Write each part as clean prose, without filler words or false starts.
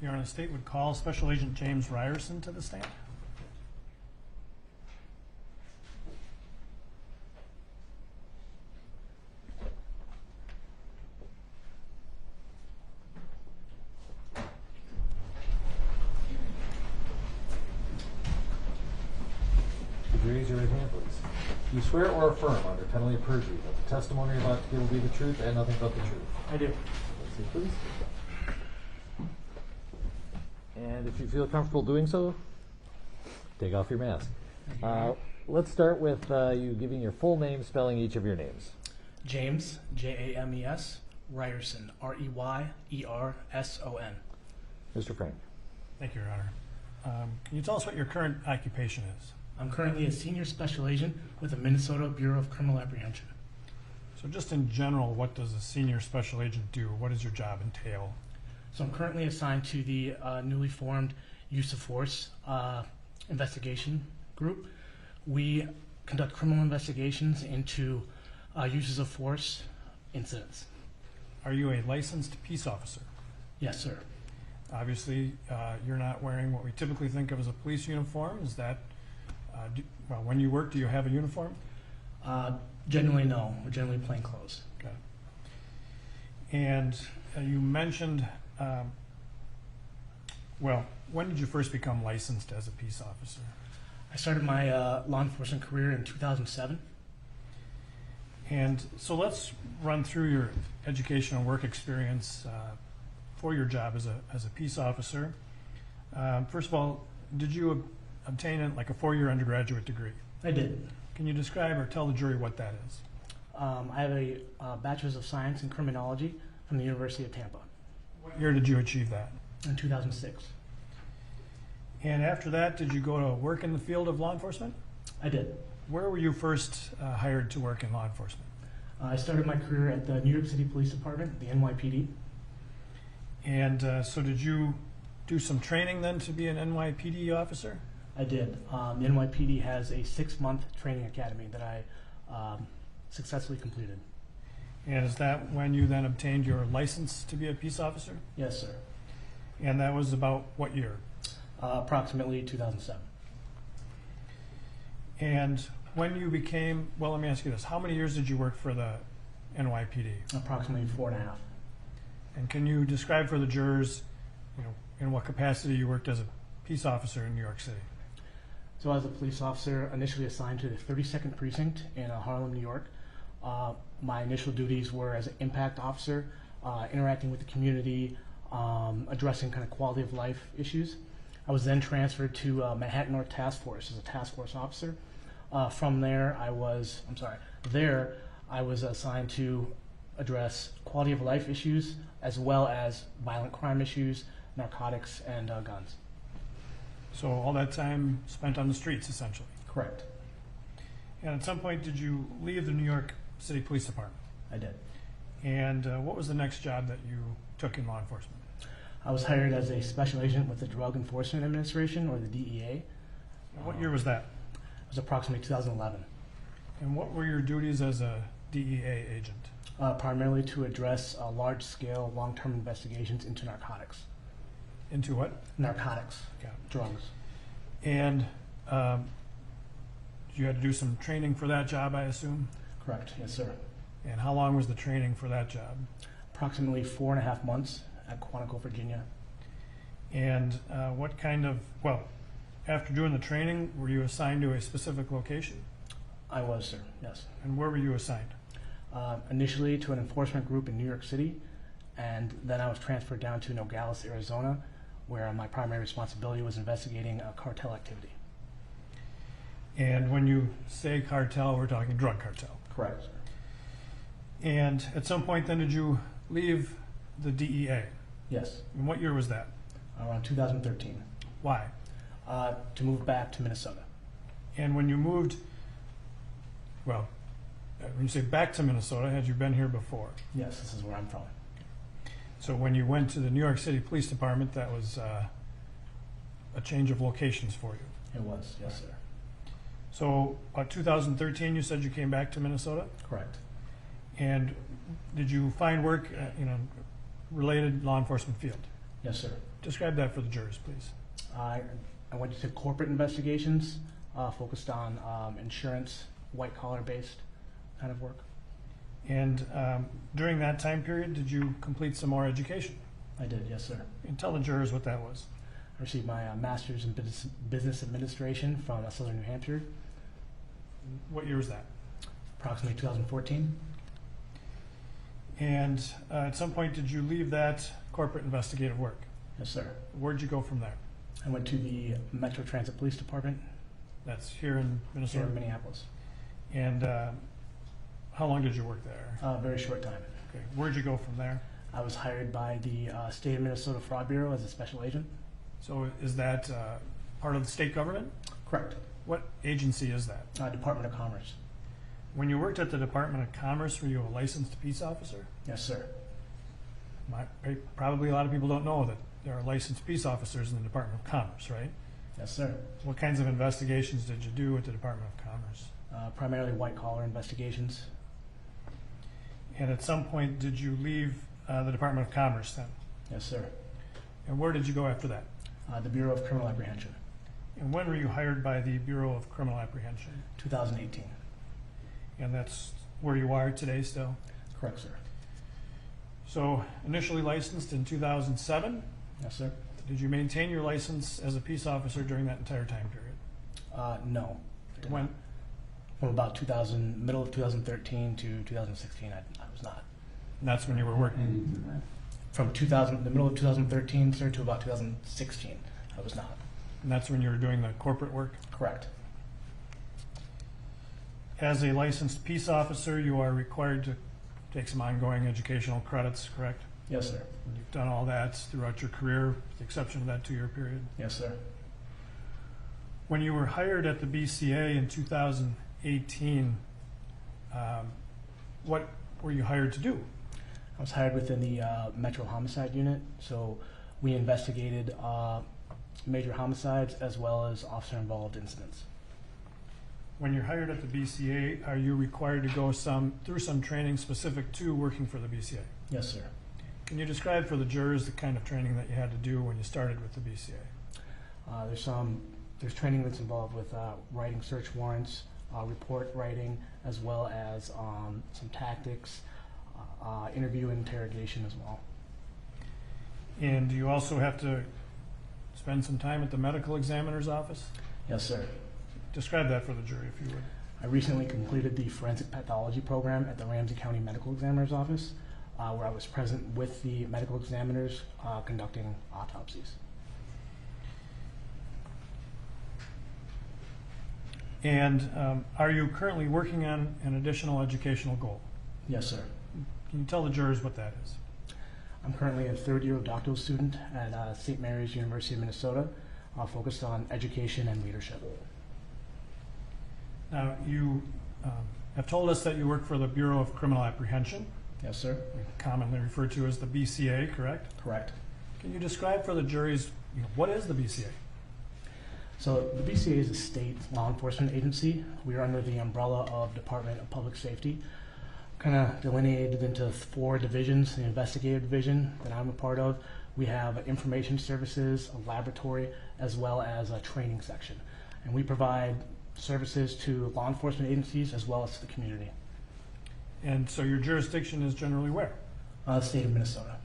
Your Honor, the state would call Special Agent James Ryerson to the stand. Would you raise your right hand, please? Do you swear or affirm under penalty of perjury that the testimony you're about to give will be the truth and nothing but the truth? I do. Let's see, please. And if you feel comfortable doing so, take off your mask. Let's start with you giving your full name, spelling each of your names. James, James, Ryerson, Reyerson. Mr. Frank. Thank you, Your Honor. Can you tell us what your current occupation is? I'm currently a senior special agent with the Minnesota Bureau of Criminal Apprehension. So just in general, what does a senior special agent do? What does your job entail? So I'm currently assigned to the newly formed Use of Force investigation group. We conduct criminal investigations into uses of force incidents. Are you a licensed peace officer? Yes, sir. Obviously, you're not wearing what we typically think of as a police uniform. Is that, well, when you work, do you have a uniform? Generally, no. We're generally plain clothes. Okay. And you mentioned, well, when did you first become licensed as a peace officer? I started my law enforcement career in 2007. And so let's run through your education and work experience for your job as a peace officer. First of all, did you obtain a 4-year undergraduate degree? I did. Can you describe or tell the jury what that is? I have a Bachelor's of Science in Criminology from the University of Tampa. What year did you achieve that? In 2006. And after that, did you go to work in the field of law enforcement? I did. Where were you first hired to work in law enforcement? I started my career at the New York City Police Department, the NYPD. And so did you do some training then to be an NYPD officer? I did. The NYPD has a 6-month training academy that I successfully completed. And is that when you then obtained your license to be a peace officer? Yes, sir. And that was about what year? Approximately 2007. And when you became, well, let me ask you this. How many years did you work for the NYPD? Approximately 4.5. And can you describe for the jurors, in what capacity you worked as a peace officer in New York City? So as a police officer, initially assigned to the 32nd Precinct in Harlem, New York, my initial duties were as an impact officer, interacting with the community, addressing kind of quality of life issues. I was then transferred to Manhattan North Task Force as a task force officer. From there, I was assigned to address quality of life issues as well as violent crime issues, narcotics, and guns. So all that time spent on the streets, essentially. Correct. And at some point, did you leave the New York City Police Department? I did. And what was the next job that you took in law enforcement? I was hired as a special agent with the Drug Enforcement Administration, or the DEA. And what year was that? It was approximately 2011. And what were your duties as a DEA agent? Primarily to address large-scale, long-term investigations into narcotics. Into what? Narcotics. Yeah. Drugs. And you had to do some training for that job, I assume? Correct. Yes, sir. And how long was the training for that job? Approximately 4.5 months at Quantico, Virginia. And what kind of, well, after doing the training, were you assigned to a specific location? I was, sir. Yes. And where were you assigned? Initially to an enforcement group in New York City, and then I was transferred down to Nogales, Arizona, where my primary responsibility was investigating cartel activity. And when you say cartel, we're talking drug cartel? Correct, sir. And at some point then did you leave the DEA? Yes. And what year was that? Around 2013. Why? To move back to Minnesota. And when you moved, well, when you say back to Minnesota, had you been here before? Yes, this is where I'm from. So when you went to the New York City Police Department, that was a change of locations for you? It was, yes, sir. So 2013, you said you came back to Minnesota? Correct. And did you find work in a related law enforcement field? Yes, sir. Describe that for the jurors, please. I went into corporate investigations, focused on insurance, white-collar based kind of work. And during that time period, did you complete some more education? I did, yes, sir. And tell the jurors what that was. I received my master's in business administration from Southern New Hampshire, What year was that? approximately 2014. And at some point, did you leave that corporate investigative work? Yes, sir. Where'd you go from there? I went to the Metro Transit Police Department That's here in here Minnesota. in Minneapolis. And how long did you work there? A very short time. Okay. Where'd you go from there? I was hired by the State of Minnesota Fraud Bureau as a special agent. So is that part of the state government? Correct. What agency is that? Department of Commerce. When you worked at the Department of Commerce, were you a licensed peace officer? Yes, sir. Probably a lot of people don't know that there are licensed peace officers in the Department of Commerce, right? Yes, sir. What kinds of investigations did you do at the Department of Commerce? Primarily white-collar investigations. And at some point, did you leave the Department of Commerce then? Yes, sir. And where did you go after that? The Bureau of Criminal Apprehension. And when were you hired by the Bureau of Criminal Apprehension? 2018. And that's where you are today still? Correct, sir. So initially licensed in 2007. Yes, sir. Did you maintain your license as a peace officer during that entire time period? No. When? From about middle of 2013 to 2016, I was not. And that's when you were working. From the middle of 2013, sir, to about 2016, I was not. And that's when you were doing the corporate work? Correct. As a licensed peace officer, you are required to take some ongoing educational credits, correct? Yes, sir. And you've done all that throughout your career, with the exception of that 2-year period. Yes, sir. When you were hired at the BCA in 2018, what were you hired to do? I was hired within the Metro Homicide Unit, so we investigated major homicides as well as officer-involved incidents. When you're hired at the BCA, are you required to go through some training specific to working for the BCA? Yes, sir. Can you describe for the jurors the kind of training that you had to do when you started with the BCA? There's training that's involved with writing search warrants, report writing, as well as some tactics, interview and interrogation as well. And do you also have to spend some time at the medical examiner's office? Yes, sir. Describe that for the jury, if you would. I recently completed the forensic pathology program at the Ramsey County Medical Examiner's Office, where I was present with the medical examiners conducting autopsies. And are you currently working on an additional educational goal? Yes, sir. Can you tell the jurors what that is? I'm currently a third-year doctoral student at St. Mary's University of Minnesota, focused on education and leadership. Now, you have told us that you work for the Bureau of Criminal Apprehension, Yes, sir. commonly referred to as the BCA, correct? Correct. Can you describe for the juries, what is the BCA? So the BCA is a state law enforcement agency. We are under the umbrella of Department of Public Safety, kind of delineated into 4 divisions. The investigative division that I'm a part of, we have information services, a laboratory, as well as a training section. And we provide services to law enforcement agencies as well as to the community. And so your jurisdiction is generally where? The state of Minnesota.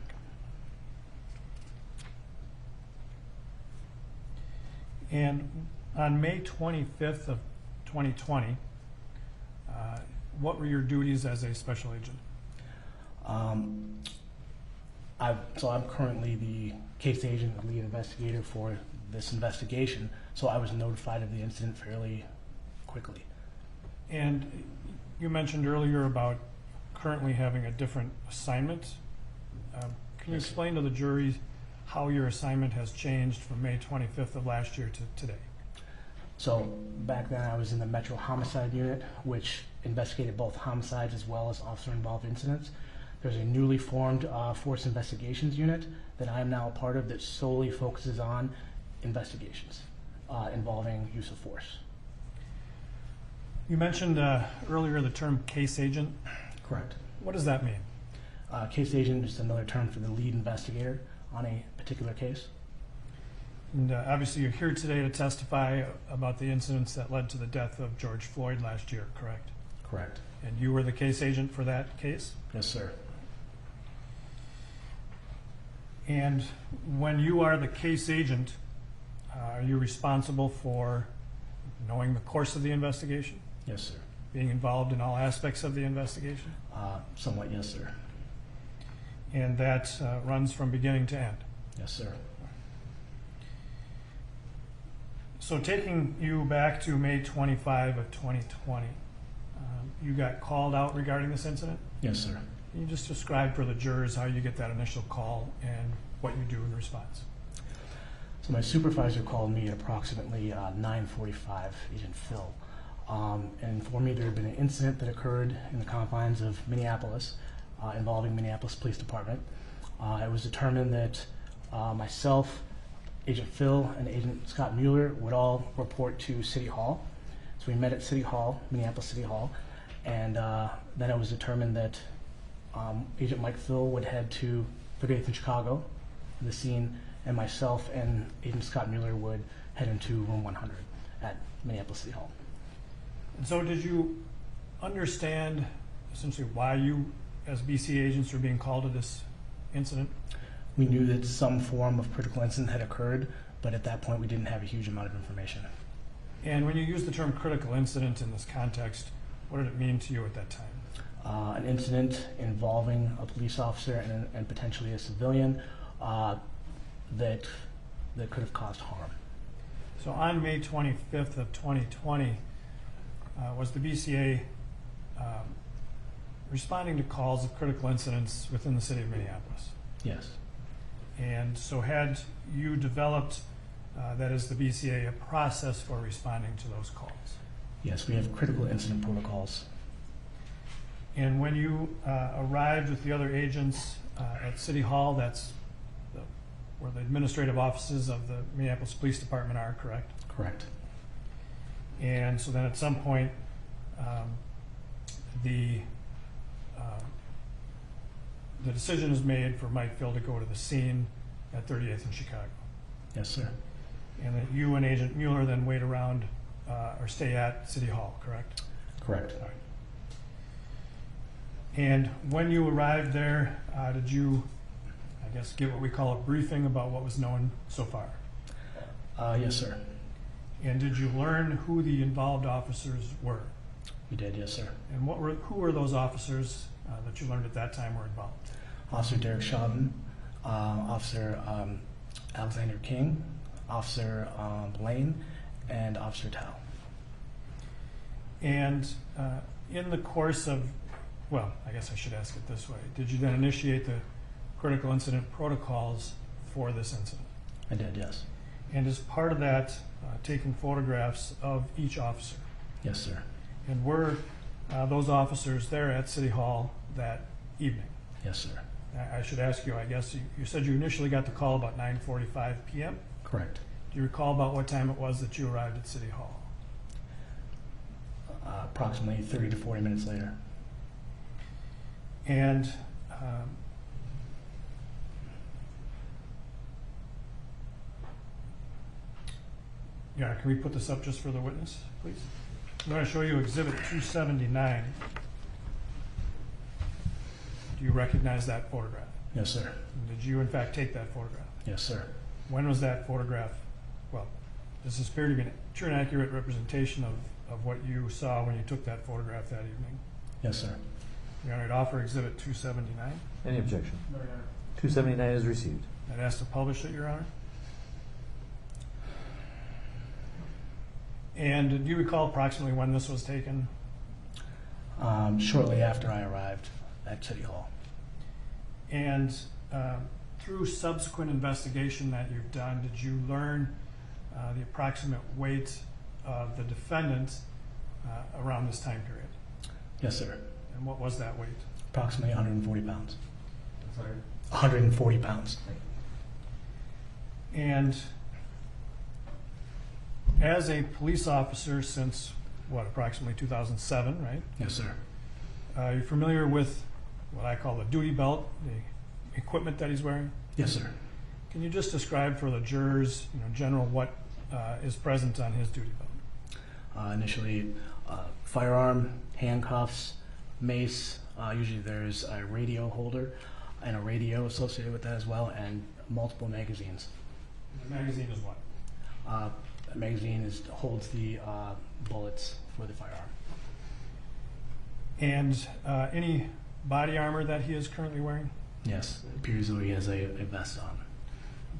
And on May 25th of 2020, what were your duties as a special agent? So I'm currently the case agent and lead investigator for this investigation, so I was notified of the incident fairly quickly. And you mentioned earlier about currently having a different assignment. Can you explain to the jury how your assignment has changed from May 25th of last year to today? So back then I was in the Metro Homicide Unit, which investigated both homicides as well as officer-involved incidents. There's a newly formed Force Investigations Unit that I am now a part of that solely focuses on investigations involving use of force. You mentioned earlier the term case agent. Correct. What does that mean? Case agent is another term for the lead investigator. on a particular case. And obviously, you're here today to testify about the incidents that led to the death of George Floyd last year, correct? Correct. And you were the case agent for that case? Yes, sir. And when you are the case agent, are you responsible for knowing the course of the investigation? Yes, sir. Being involved in all aspects of the investigation? Somewhat, yes, sir. And that runs from beginning to end? Yes, sir. So taking you back to May 25 of 2020, you got called out regarding this incident? Yes, sir. Can you just describe for the jurors how you get that initial call and what you do in response? So my supervisor called me at approximately 9:45, Agent Phil, and informed me there had been an incident that occurred in the confines of Minneapolis involving Minneapolis Police Department. It was determined that myself, Agent Phil, and Agent Scott Mueller would all report to City Hall. So we met at City Hall, Minneapolis City Hall, and then it was determined that Agent Mike Phil would head to 38th in Chicago, the scene, and myself and Agent Scott Mueller would head into room 100 at Minneapolis City Hall. And so did you understand essentially why you, as BCA agents, were being called to this incident? We knew that some form of critical incident had occurred, but at that point we didn't have a huge amount of information. And when you use the term critical incident in this context, what did it mean to you at that time? An incident involving a police officer and potentially a civilian that could have caused harm. So on May 25th of 2020, was the BCA responding to calls of critical incidents within the city of Minneapolis? Yes. And so had you developed, that is the BCA, a process for responding to those calls? Yes, we have critical incident protocols. And when you arrived with the other agents at City Hall, that's where the administrative offices of the Minneapolis Police Department are, correct? Correct. And so then at some point, the decision is made for Mike Phil to go to the scene at 38th in Chicago. Yes, sir. And that you and Agent Mueller then wait around or stay at City Hall, correct? Correct. All right. And when you arrived there, did you, I guess, give what we call a briefing about what was known so far? Yes, sir. And did you learn who the involved officers were? We did, yes, sir. And who were those officers that you learned at that time were involved? Officer Derek Chauvin, Officer Alexander King, Officer Blaine, and Officer Tao. And in the course of, well, I guess I should ask it this way. Did you then initiate the critical incident protocols for this incident? I did, yes. And as part of that, taking photographs of each officer? Yes, sir. And were those officers there at City Hall that evening? Yes, sir. I should ask you, I guess, you said you initially got the call about 9:45 p.m.? Correct. Do you recall about what time it was that you arrived at City Hall? Approximately 30 to 40 minutes later. And yeah, can we put this up just for the witness, please? I'm going to show you Exhibit 279. Do you recognize that photograph? Yes, sir. Did you, in fact, take that photograph? Yes, sir. When was that photograph? Well, does this appear to be a true and accurate representation of what you saw when you took that photograph that evening? Yes, sir. Your Honor, to offer Exhibit 279. Any objection? No, Your Honor. 279 is received. I'd ask to publish it, Your Honor. And do you recall approximately when this was taken? Shortly after I arrived at City Hall. And through subsequent investigation that you've done, did you learn the approximate weight of the defendant around this time period? Yes, sir. And what was that weight? Approximately 140 pounds. Sorry. 140 pounds. And as a police officer since, what, approximately 2007, right? Yes, sir. You're familiar with what I call the duty belt, the equipment that he's wearing? Yes, sir. Can you just describe for the jurors, in general, what is present on his duty belt? Initially, firearm, handcuffs, mace. Usually there's a radio holder and a radio associated with that as well, and multiple magazines. The magazine is what? A magazine holds the bullets for the firearm. And any body armor that he is currently wearing? Yes, it appears though he has a vest on.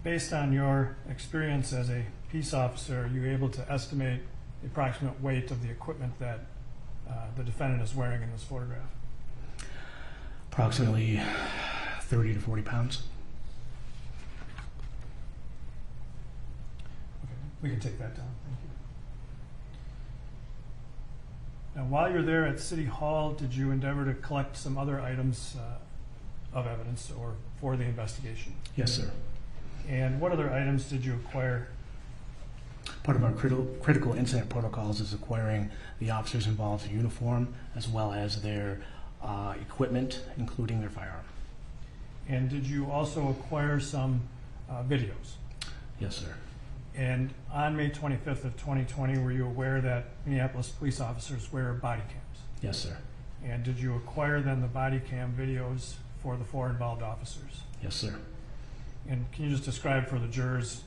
Based on your experience as a peace officer, are you able to estimate the approximate weight of the equipment that the defendant is wearing in this photograph? Approximately 30 to 40 pounds. Okay, we can take that down. Thank you. Now, while you're there at City Hall, did you endeavor to collect some other items of evidence or for the investigation? Yes, sir. And what other items did you acquire? Part of our critical incident protocols is acquiring the officers involved in uniform as well as their equipment, including their firearm. And did you also acquire some videos? Yes, sir. And on May 25th of 2020, were you aware that Minneapolis police officers wear body cams? Yes, sir. And did you acquire then the body cam videos for the 4 involved officers? Yes, sir. And can you just describe for the jurors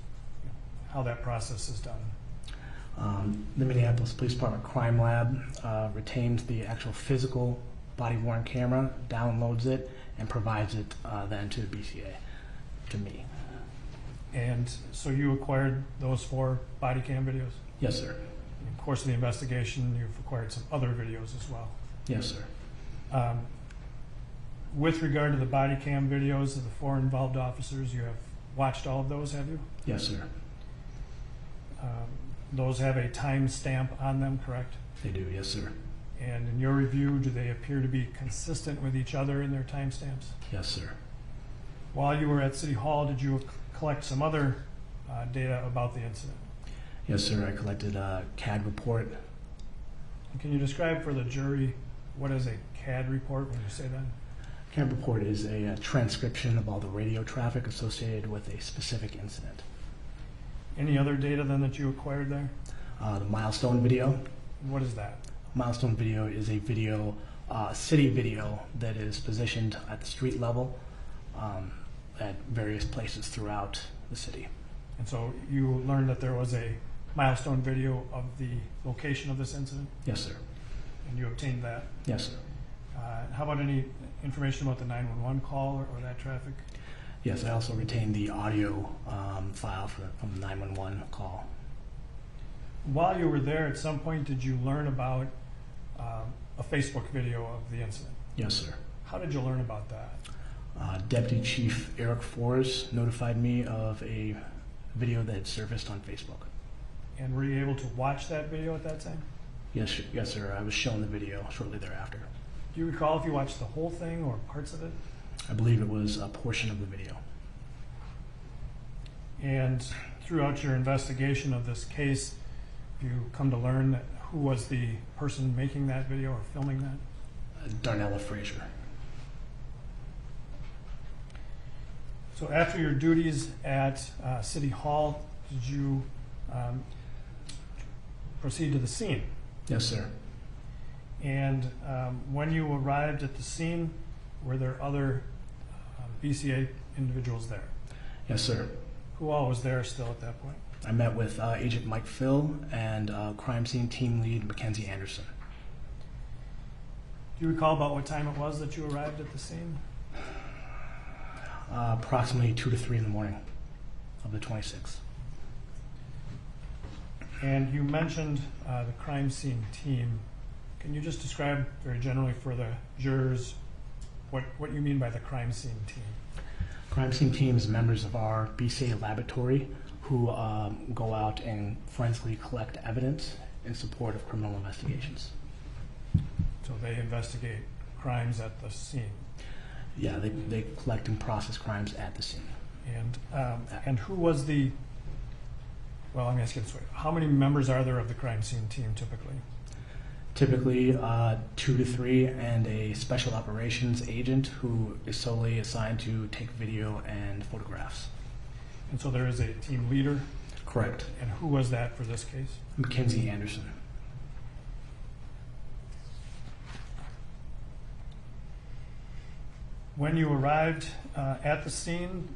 how that process is done? The Minneapolis Police Department Crime Lab retains the actual physical body-worn camera, downloads it, and provides it then to the BCA, to me. And so you acquired those 4 body cam videos? Yes, sir. In the course of the investigation, you've acquired some other videos as well. Yes, sir. With regard to the body cam videos of the 4 involved officers, you have watched all of those, have you? Yes, sir. Those have a time stamp on them, correct? They do, yes, sir. And in your review, do they appear to be consistent with each other in their time stamps? Yes, sir. While you were at City Hall, did you collect some other data about the incident? Yes, sir. I collected a CAD report. And can you describe for the jury what is a CAD report when you say that? CAD report is a transcription of all the radio traffic associated with a specific incident. Any other data then that you acquired there? The milestone video. What is that? Milestone video is a video, city video that is positioned at the street level at various places throughout the city. And so you learned that there was a milestone video of the location of this incident, Yes, sir. and you obtained that. Yes, sir. How about any information about the 911 call or that traffic? Yes, I also retained the audio file from the 911 call. While you were there, at some point, did you learn about a Facebook video of the incident? Yes, sir. How did you learn about that? Deputy Chief Eric Forrest notified me of a video that had surfaced on Facebook. And were you able to watch that video at that time? Yes, yes, sir. I was shown the video shortly thereafter. Do you recall if you watched the whole thing or parts of it? I believe it was a portion of the video. And throughout your investigation of this case, you come to learn that who was the person making that video or filming that? Darnella Frazier. So after your duties at City Hall, did you proceed to the scene? Yes, sir. And when you arrived at the scene, were there other BCA individuals there? Yes, sir. Who all was there still at that point? I met with Agent Mike Phil and crime scene team lead Mackenzie Anderson. Do you recall about what time it was that you arrived at the scene? Approximately 2 to 3 in the morning of the 26th. And you mentioned the crime scene team. Can you just describe very generally for the jurors what you mean by the crime scene team? Crime scene team is members of our BCA laboratory who go out and forensically collect evidence in support of criminal investigations. So they investigate crimes at the scene. Yeah, they collect and process crimes at the scene. And who was the, well, let me ask you this way. How many members are there of the crime scene team typically? Typically 2 to 3 and a special operations agent who is solely assigned to take video and photographs. And so there is a team leader. Correct. And who was that for this case? Mackenzie Anderson. When you arrived at the scene,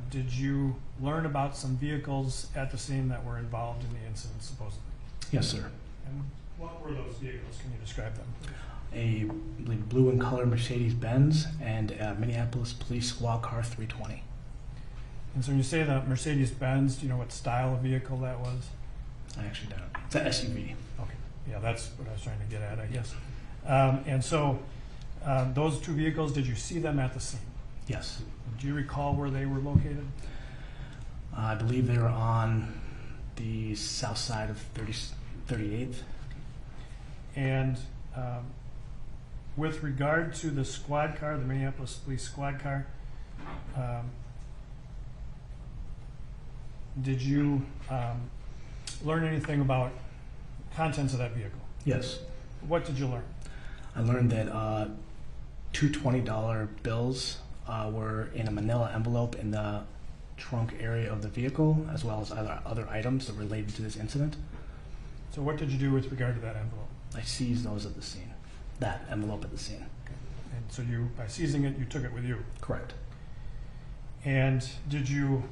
did you learn about some vehicles at the scene that were involved in the incident, supposedly? Yes, sir. And what were those vehicles? Can you describe them? A I believe, blue in color Mercedes-Benz and a Minneapolis Police Squad Car 320. And so when you say the Mercedes-Benz, do you know what style of vehicle that was? I actually don't. It's an SUV. Okay, yeah, that's what I was trying to get at, I guess. And so those two vehicles, did you see them at the scene? Yes. Do you recall where they were located? I believe they were on the south side of 38th. And with regard to the squad car, the Minneapolis Police Squad Car, did you learn anything about contents of that vehicle? Yes. What did you learn? I learned that two $20 bills were in a manila envelope in the trunk area of the vehicle, as well as other items that related to this incident. So what did you do with regard to that envelope? I seized those at the scene, that envelope at the scene. And so you, by seizing it, you took it with you. Correct. And did you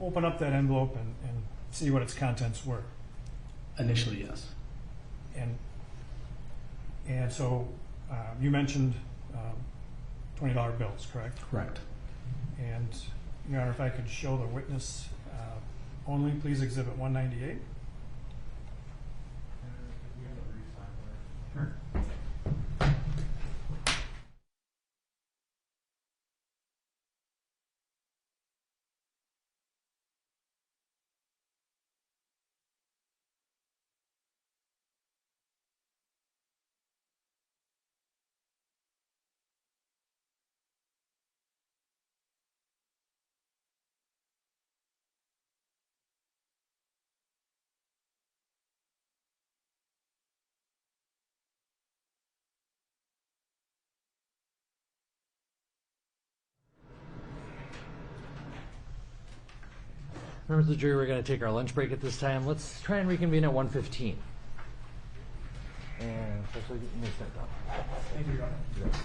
open up that envelope and see what its contents were? Initially, yes. And so you mentioned $20 bills, correct? Correct. And, Your Honor, if I could show the witness only, please, Exhibit 198. Members of the jury, we're going to take our lunch break at this time. Let's try and reconvene at 1:15. And especially, you may start down. Thank you, Your Honor. Yeah.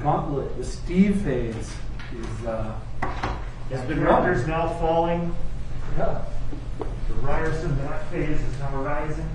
gauntlet, the Steve phase is has The been director's running. now falling. Yeah. The Ryerson that phase is now rising.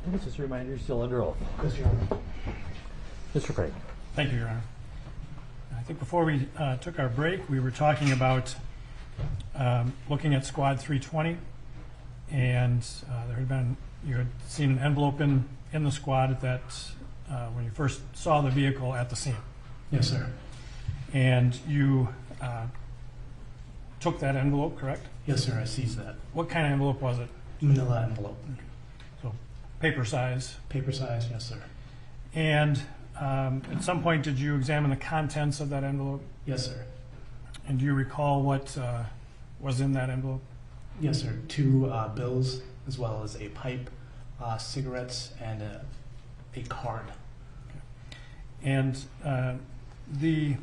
And just a reminder, you're still under oath. Yes, Your Honor. Mr. Craig. Thank you, Your Honor. I think before we took our break, we were talking about looking at Squad 320, and you had seen an envelope in the squad at that when you first saw the vehicle at the scene. Yes, sir. And you took that envelope, correct? Yes, sir. I seized that. What kind of envelope was it? Manila envelope. So paper size. Paper size, yes, sir. And at some point, did you examine the contents of that envelope? Yes, sir. And do you recall what was in that envelope? Yes, sir. 2 bills, as well as a pipe, cigarettes, and a card. And the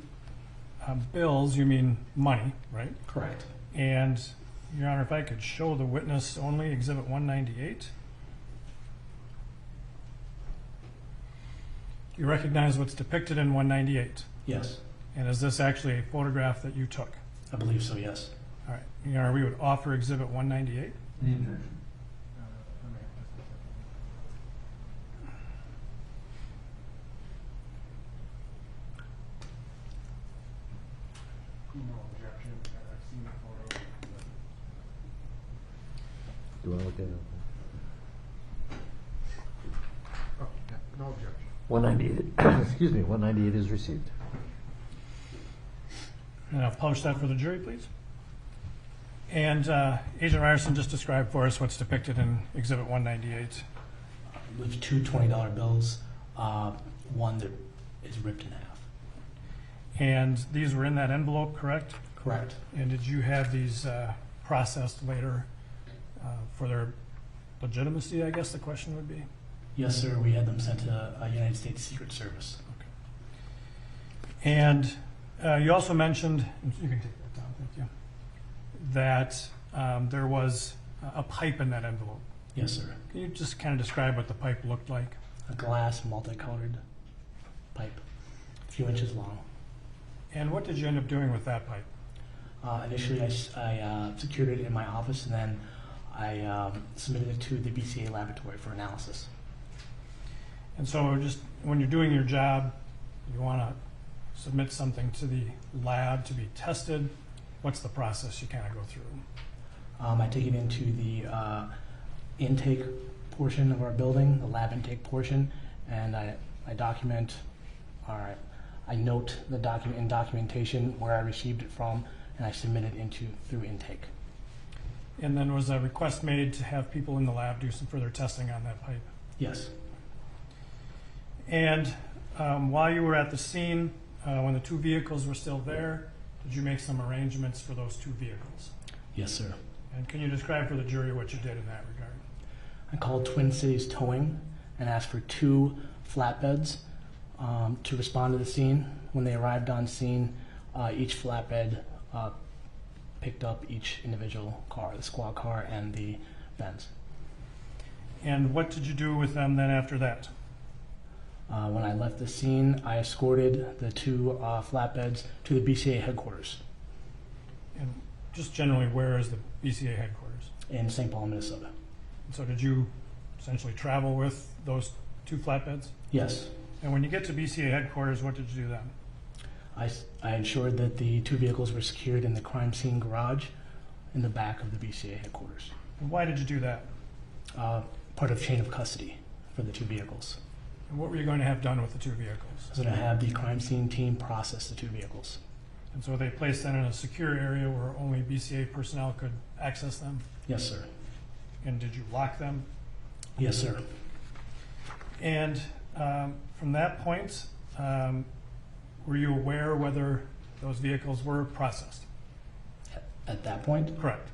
bills, you mean money, right? Correct. And, Your Honor, if I could show the witness only Exhibit 198. You recognize what's depicted in 198? Yes, And is this actually a photograph that you took? I believe so, yes. All right, Your Honor, we would offer Exhibit 198. No objection. I've seen the photo. Do you want to look at it? Oh, yeah, no objection. 198. Excuse me. 198 is received. And I'll publish that for the jury, please. And Agent Ryerson just described for us what's depicted in Exhibit 198. I believe 2 $20 bills, one that is ripped in half. And these were in that envelope, correct? Correct. And did you have these processed later for their legitimacy, I guess the question would be? Yes, sir. We had them sent to a United States Secret Service. And you also mentioned, you can take that down, thank you, that there was a pipe in that envelope. Yes, sir. Can you just kind of describe what the pipe looked like? A glass, multicolored pipe, a few inches long. And what did you end up doing with that pipe? Initially, I secured it in my office, and then I submitted it to the BCA laboratory for analysis. And so just when you're doing your job, you want to submit something to the lab to be tested. What's the process you kind of go through? I take it into the intake portion of our building, the lab intake portion, and I document, I note the documentation where I received it from, and I submit it through intake. And then was a request made to have people in the lab do some further testing on that pipe? Yes. And while you were at the scene, when the 2 vehicles were still there, did you make some arrangements for those 2 vehicles? Yes, sir. And can you describe for the jury what you did in that regard? I called Twin Cities Towing and asked for 2 flatbeds to respond to the scene. When they arrived on scene, each flatbed picked up each individual car, the squad car and the Benz. And what did you do with them then after that? When I left the scene, I escorted the 2 flatbeds to the BCA headquarters And just generally, where is the BCA headquarters? in St. Paul, Minnesota. And so did you essentially travel with those 2 flatbeds? Yes. And when you get to BCA headquarters, what did you do then? I ensured that the 2 vehicles were secured in the crime scene garage in the back of the BCA headquarters. And why did you do that? Part of chain of custody for the 2 vehicles. And what were you going to have done with the 2 vehicles? I was going to have the crime scene team process the 2 vehicles. And so they placed them in a secure area where only BCA personnel could access them? Yes, sir. And did you lock them? Yes, sir. And from that point, were you aware whether those vehicles were processed? At that point, Correct.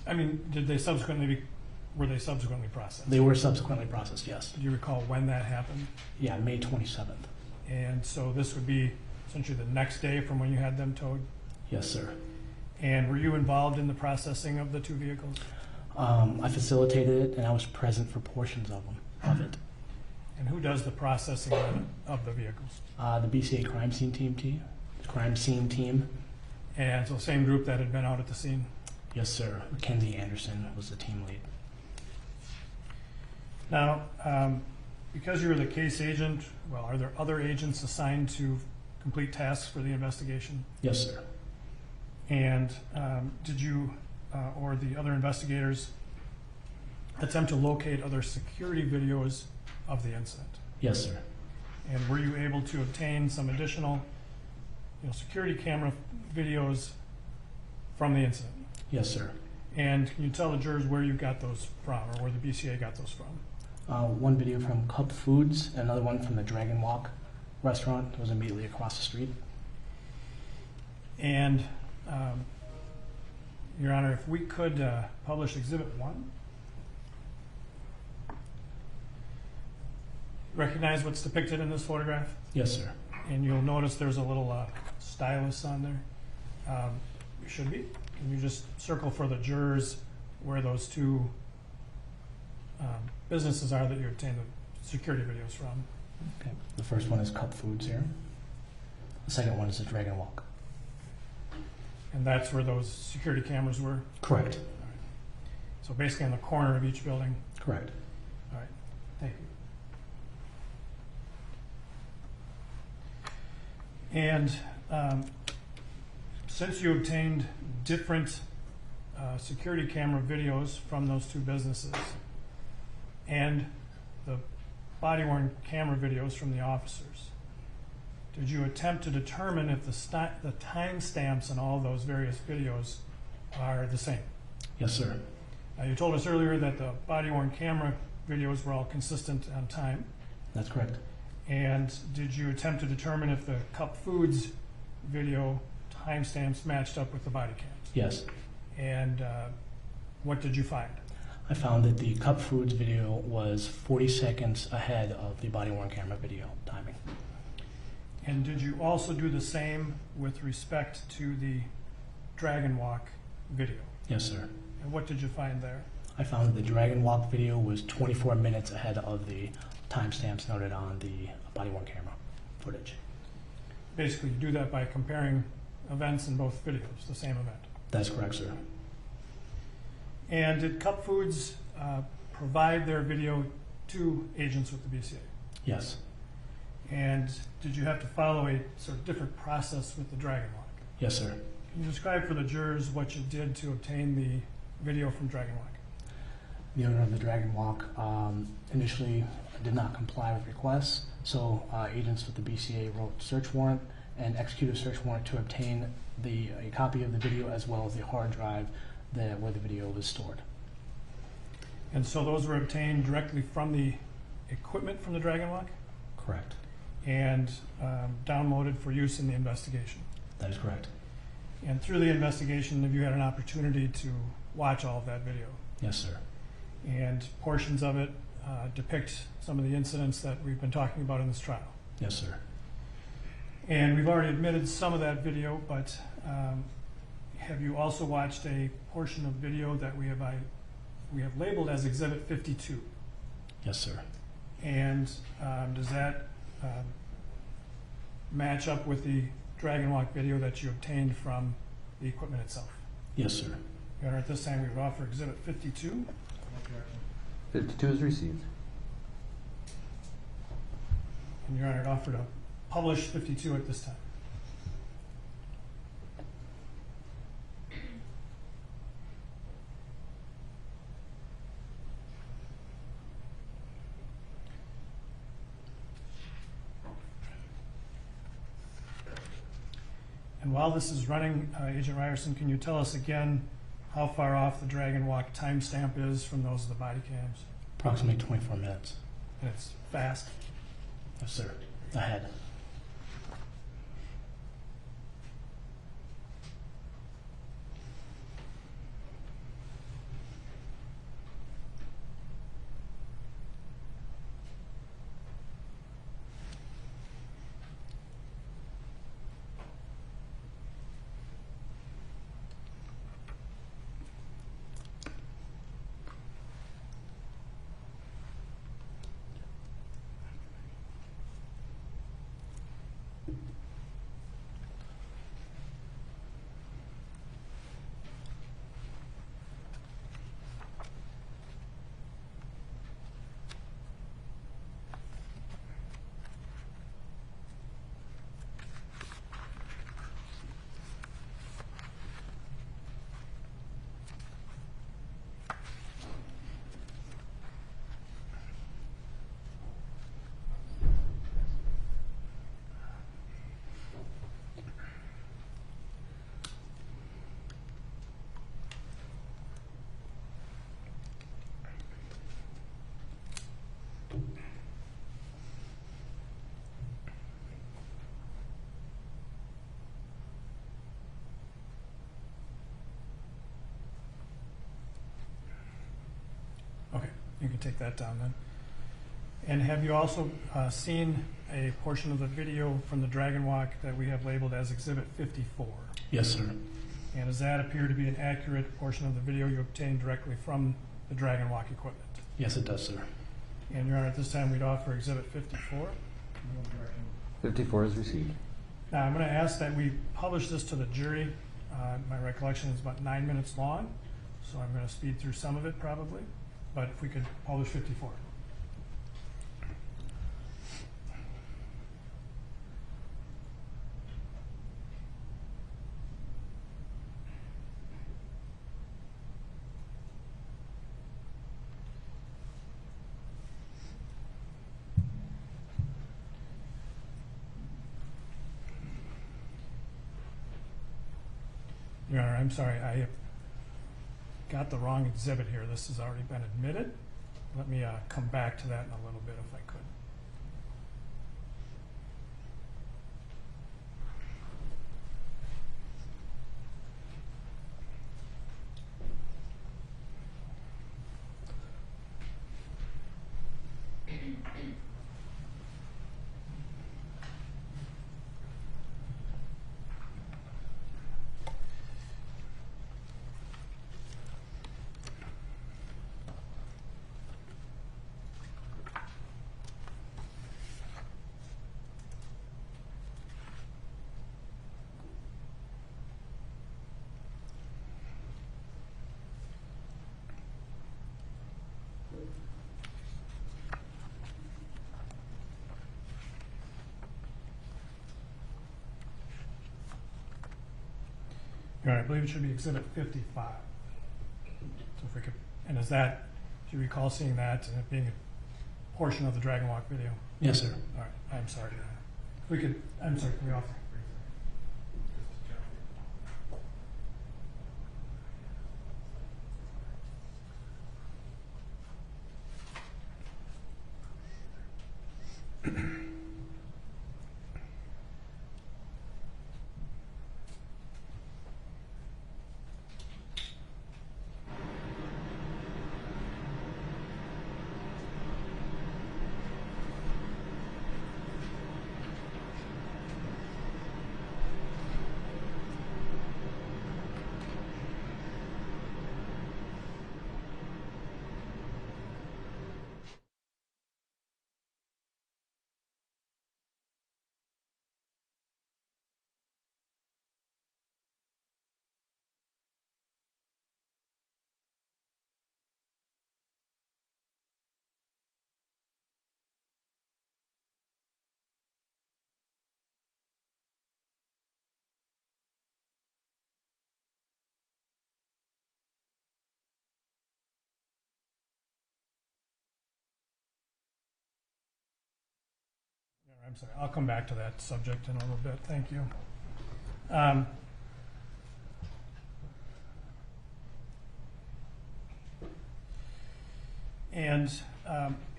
I mean, were they subsequently processed? they were subsequently processed, yes. Do you recall when that happened? Yeah, May 27th. And so this would be essentially the next day from when you had them towed? Yes, sir. And were you involved in the processing of the 2 vehicles? I facilitated it, and I was present for portions of it. And who does the processing of the vehicles? The BCA crime scene team. And so same group that had been out at the scene? Yes, sir. Mackenzie Anderson was the team lead. Now, because you were the case agent, well, are there other agents assigned to complete tasks for the investigation? Yes, sir. And did you or the other investigators attempt to locate other security videos of the incident? Yes, sir. And were you able to obtain some additional, security camera videos from the incident? Yes, sir. And can you tell the jurors where you got those from, or where the BCA got those from? One video from Cup Foods, and another one from the Dragon Walk restaurant that was immediately across the street. And, Your Honor, if we could publish Exhibit 1. Recognize what's depicted in this photograph? Yes, sir. And you'll notice there's a little stylus on there. You should be. Can you just circle for the jurors where those two businesses are that you obtained the security videos from? Okay. The first one is Cup Foods here. The second one is the Dragon Walk. And that's where those security cameras were? Correct. All right. So basically on the corner of each building? Correct. All right. Thank you. And since you obtained different security camera videos from those two businesses and the body-worn camera videos from the officers, did you attempt to determine if the timestamps in all those various videos are the same? Yes, sir. You told us earlier that the body-worn camera videos were all consistent on time. That's correct. And did you attempt to determine if the Cup Foods video timestamps matched up with the body cams? Yes. And what did you find? I found that the Cup Foods video was 40 seconds ahead of the body-worn camera video timing. And did you also do the same with respect to the Dragon Walk video? Yes, sir. And what did you find there? I found that the Dragon Walk video was 24 minutes ahead of the timestamps noted on the body-worn camera footage. Basically, you do that by comparing events in both videos, the same event. That's correct, sir. And did Cup Foods provide their video to agents with the BCA? Yes. And did you have to follow a sort of different process with the Dragon Walk? Yes, sir. Can you describe for the jurors what you did to obtain the video from Dragon Walk? The owner of the Dragon Walk initially did not comply with requests, so agents with the BCA wrote search warrant and executed a search warrant to obtain a copy of the video as well as the hard drive where the video was stored. And so those were obtained directly from the equipment from the Dragon Walk Correct. and downloaded for use in the investigation. That is correct. And through the investigation, have you had an opportunity to watch all of that video? Yes, sir. And portions of it depict some of the incidents that we've been talking about in this trial. Yes, sir. And we've already admitted some of that video, but have you also watched a portion of video that we have labeled as Exhibit 52? Yes, sir. And does that match up with the Dragon Walk video that you obtained from the equipment itself? Yes, sir. Your Honor, at this time we would offer Exhibit 52. 52 is received. And Your Honor, I'd offer to publish 52 at this time. And while this is running, Agent Ryerson, can you tell us again how far off the Dragon Walk timestamp is from those of the body cams? Approximately 24 minutes. And it's fast. Yes, sir. Ahead. You can take that down then. And have you also seen a portion of the video from the Dragon Walk that we have labeled as Exhibit 54? Yes, sir. And does that appear to be an accurate portion of the video you obtained directly from the Dragon Walk equipment? Yes, it does, sir. And Your Honor, at this time we'd offer Exhibit 54. 54 is received. Now, I'm going to ask that we publish this to the jury. My recollection is about 9 minutes long, so I'm going to speed through some of it probably, but if we could publish 54. Your Honor, I'm sorry, I got the wrong exhibit here. This has already been admitted. Let me come back to that in a little bit if I could. Your Honor, I believe it should be Exhibit 55. So if we could, and is that, do you recall seeing that and it being a portion of the Dragon Walk video? Yes, sir. All right, I'm sorry. If we could, I'm sorry, can we offer? I'm sorry, I'll come back to that subject in a little bit. Thank you.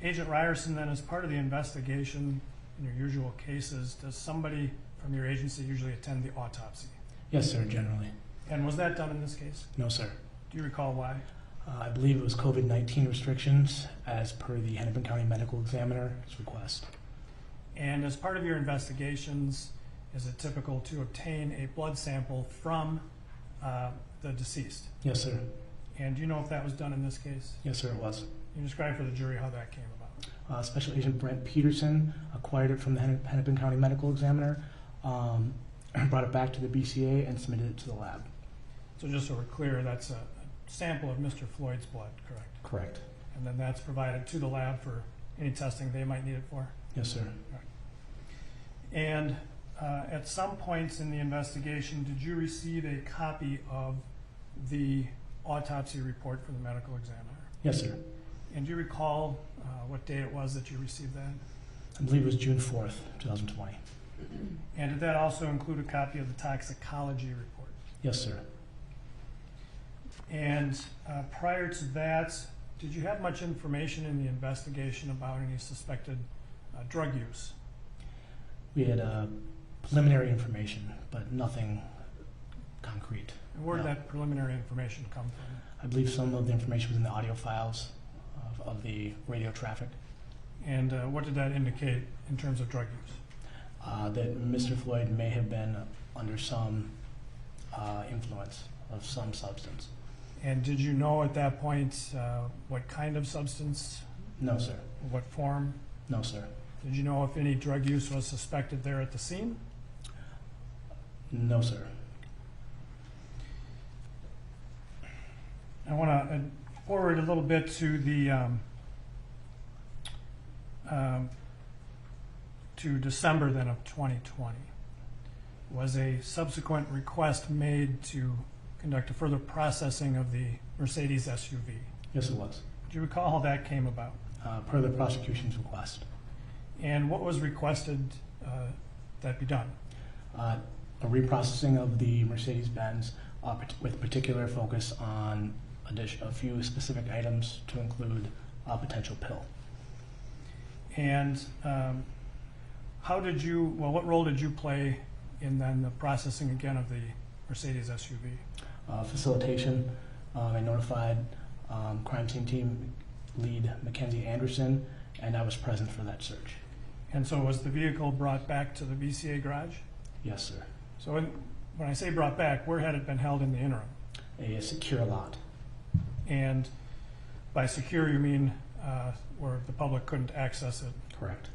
Agent Ryerson, then, as part of the investigation in your usual cases, does somebody from your agency usually attend the autopsy? Yes, sir, generally. And was that done in this case? No, sir. Do you recall why? I believe it was COVID-19 restrictions as per the Hennepin County Medical Examiner's request. And as part of your investigations, is it typical to obtain a blood sample from the deceased? Yes, sir. And do you know if that was done in this case? Yes, sir, it was. Can you describe for the jury how that came about? Special Agent Brent Peterson acquired it from the Hennepin County Medical Examiner, brought it back to the BCA, and submitted it to the lab. So just so we're clear, that's a sample of Mr. Floyd's blood, correct? Correct. And then that's provided to the lab for any testing they might need it for? Yes, sir. And at some points in the investigation, did you receive a copy of the autopsy report from the medical examiner? Yes, sir. And do you recall what day it was that you received that? I believe it was June 4th, 2020. And did that also include a copy of the toxicology report? Yes, sir. And prior to that, did you have much information in the investigation about any suspected drug use? We had preliminary information, but nothing concrete. And where did No. that preliminary information come from? I believe some of the information was in the audio files of the radio traffic. And what did that indicate in terms of drug use? That Mr. Floyd may have been under some influence of some substance. And did you know at that point what kind of substance, No, sir. what form? No, sir. Did you know if any drug use was suspected there at the scene? No, sir. I want to forward a little bit to the to December then of 2020. Was a subsequent request made to conduct a further processing of the Mercedes SUV? Yes, it was. Do you recall how that came about? Per the prosecution's request. And what was requested that be done? A reprocessing of the Mercedes-Benz with particular focus on a few specific items to include a potential pill. And what role did you play in then the processing again of the Mercedes SUV? Facilitation. I notified crime scene team lead Mackenzie Anderson, and I was present for that search. And so was the vehicle brought back to the BCA garage? Yes, sir. So when I say brought back, where had it been held in the interim? A secure lot. And by secure, you mean where the public couldn't access it? Correct.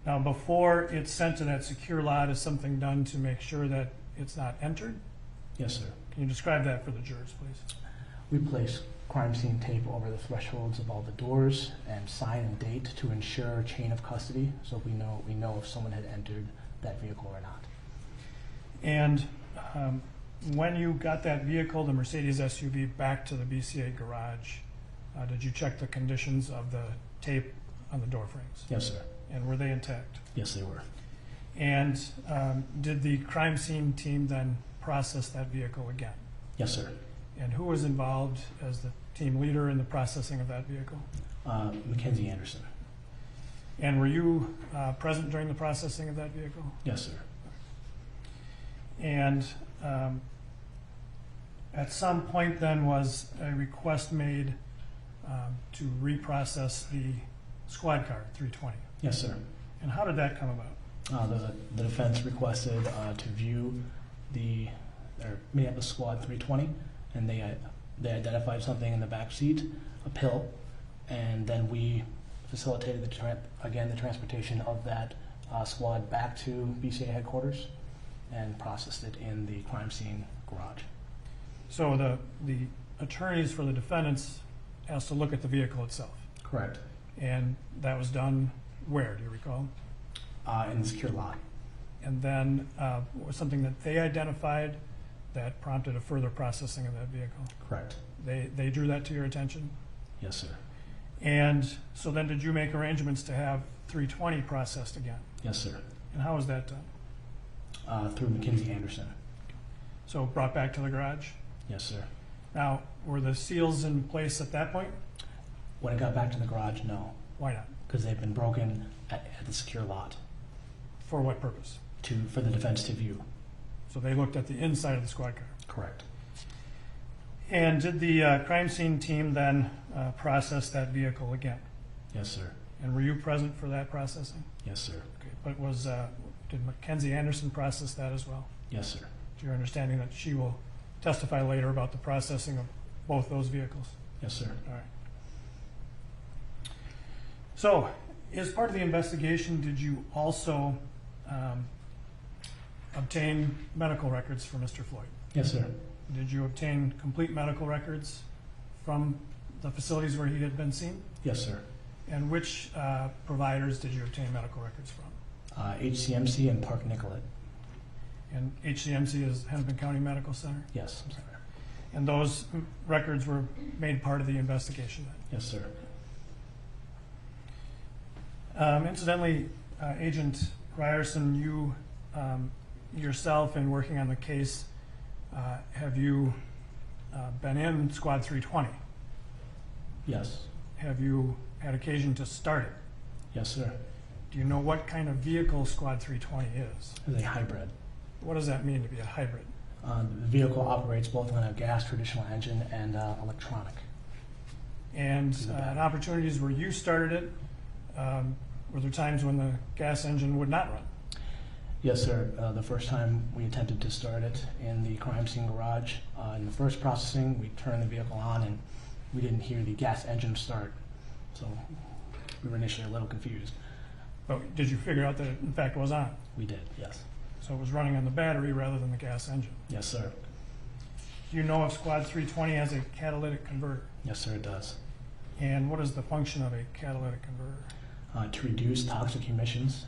Now, before it's sent to that secure lot, is something done to make sure that it's not entered? Yes, sir. Can you describe that for the jurors, please? We place crime scene tape over the thresholds of all the doors and sign and date to ensure chain of custody, so we know if someone had entered that vehicle or not. And when you got that vehicle, the Mercedes SUV, back to the BCA garage, did you check the conditions of the tape on the door frames? Yes, sir. And were they intact? Yes, they were. And did the crime scene team then process that vehicle again? Yes, sir. And who was involved as the team leader in the processing of that vehicle? Mackenzie Anderson. And were you present during the processing of that vehicle? Yes, sir. And at some point then was a request made to reprocess the squad car 320. Yes, sir. And how did that come about? The defense requested to view their Minneapolis Squad 320, and they identified something in the back seat, a pill, and then we facilitated the transportation of that squad back to BCA headquarters and processed it in the crime scene garage. So the attorneys for the defendants asked to look at the vehicle itself, Correct. and that was done where, do you recall? In the secure lot. And then was something that they identified that prompted a further processing of that vehicle? Correct. They drew that to your attention? Yes, sir. And so then did you make arrangements to have 320 processed again? Yes, sir. And how was that done? Through Mackenzie Anderson. So brought back to the garage? Yes, sir. Now, were the seals in place at that point? When it got back to the garage, no, Why not? because they've been broken at the secure lot For what purpose? for the defense to view. So they looked at the inside of the squad car. Correct. And did the crime scene team then process that vehicle again? Yes, sir. And were you present for that processing? Yes, sir. Okay, but did Mackenzie Anderson process that as well? Yes, sir. To your understanding that she will testify later about the processing of both those vehicles? Yes, sir. All right. So, as part of the investigation, did you also obtain medical records for Mr. Floyd? Yes, sir. Did you obtain complete medical records from the facilities where he had been seen? Yes, sir. And which providers did you obtain medical records from? HCMC and Park Nicollet. And HCMC is Hennepin County Medical Center? Yes. And those records were made part of the investigation then? Yes, sir. Incidentally, Agent Ryerson, you yourself in working on the case, have you been in Squad 320? Yes. Have you had occasion to start it? Yes, sir. Do you know what kind of vehicle Squad 320 is? It's a hybrid. What does that mean to be a hybrid? The vehicle operates both on a gas traditional engine and electronic. And In the back. in opportunities where you started it, were there times when the gas engine would not run? Yes, sir. The first time we attempted to start it in the crime scene garage, in the first processing, we turned the vehicle on and we didn't hear the gas engine start. So we were initially a little confused. But did you figure out that it in fact was on? We did, yes. So it was running on the battery rather than the gas engine. Yes, sir. Do you know if Squad 320 has a catalytic converter? Yes, sir, it does. And what is the function of a catalytic converter? To reduce toxic emissions.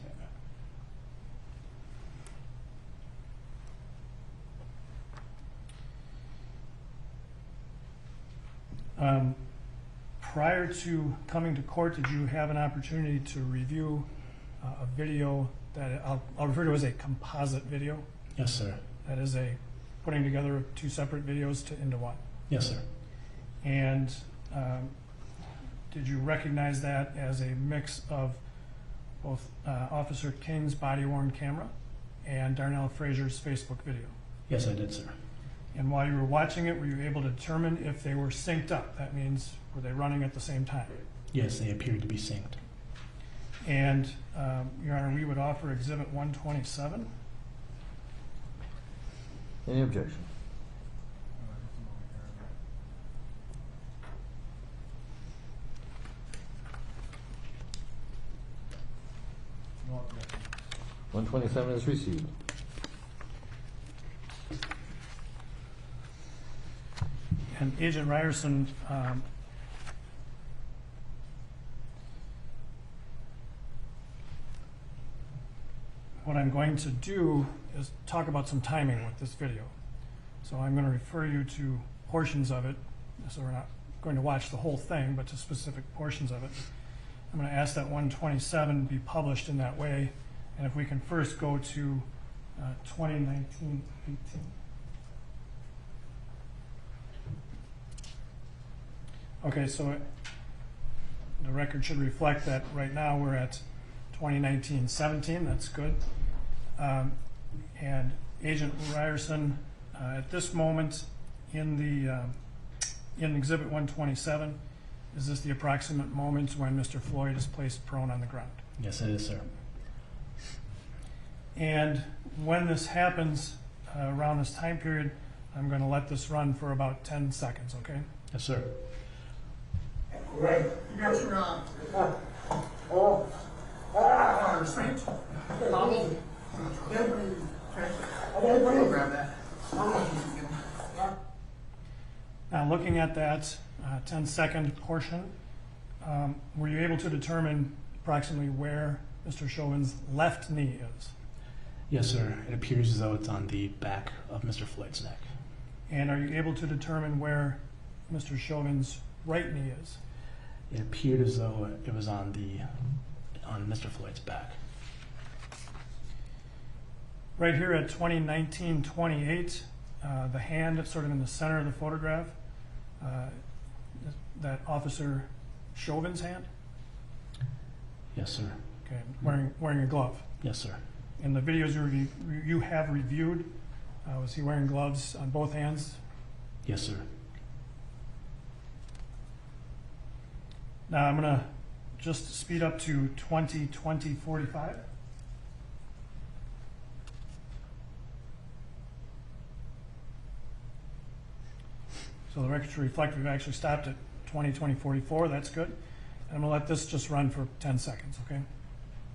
Prior to coming to court, did you have an opportunity to review a video that I'll refer to as a composite video? Yes, sir. That is a putting together of two separate videos into one. Yes, sir. And did you recognize that as a mix of both Officer King's body-worn camera and Darnell Frazier's Facebook video? Yes, I did, sir. And while you were watching it, were you able to determine if they were synced up? That means, were they running at the same time? Yes, they appeared to be synced. And, Your Honor, we would offer Exhibit 127. Any objection? No objection. 127 is received. And Agent Ryerson, what I'm going to do is talk about some timing with this video. So I'm going to refer you to portions of it. So we're not going to watch the whole thing, but to specific portions of it. I'm going to ask that 127 be published in that way. And if we can first go to 2019-18. Okay, so the record should reflect that right now we're at 2019-17. That's good. And Agent Ryerson, at this moment in Exhibit 127, is this the approximate moment when Mr. Floyd is placed prone on the ground? Yes, it is, sir. And when this happens, around this time period, I'm going to let this run for about 10 seconds, okay? Yes, sir. Right. You got your restraint. Follow. Okay. Grab that. Now, looking at that 10-second portion, were you able to determine approximately where Mr. Chauvin's left knee is? Yes, sir. It appears as though it's on the back of Mr. Floyd's neck. And are you able to determine where Mr. Chauvin's right knee is? It appeared as though it was on Mr. Floyd's back. Right here at 2019-28, the hand that's sort of in the center of the photograph, that Officer Chauvin's hand? Yes, sir. Okay, wearing a glove. Yes, sir. In the videos you have reviewed, was he wearing gloves on both hands? Yes, sir. Now I'm going to just speed up to 20-20-45. So the record should reflect we've actually stopped at 20-20-44. That's good. And I'm going to let this just run for 10 seconds, okay?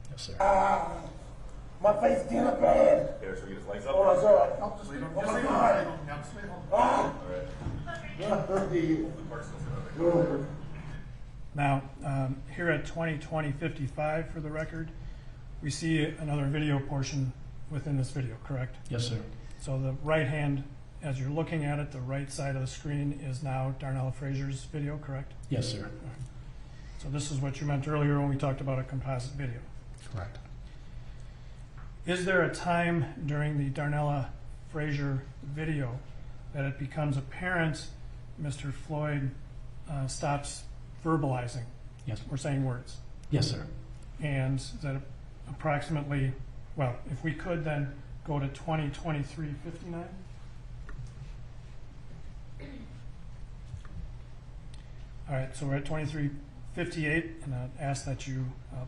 Yes, sir. My face is getting bad. Here, should we get his legs up? Oh, that's all right. No, just leave him. Oh, Just my leave him. God. Leave him. Yeah, just leave him. Ah. All right. Now, here at 20-20-55 for the record, we see another video portion within this video, correct? Yes, sir. So the right hand, as you're looking at it, the right side of the screen is now Darnell Frazier's video, correct? Yes, sir. So this is what you meant earlier when we talked about a composite video. Correct. Is there a time during the Darnell Frazier video that it becomes apparent Mr. Floyd stops verbalizing Yes. or saying words? Yes, sir. And that approximately, well, if we could then go to 20-23-59. All right, so we're at 23:58, and I'd ask that you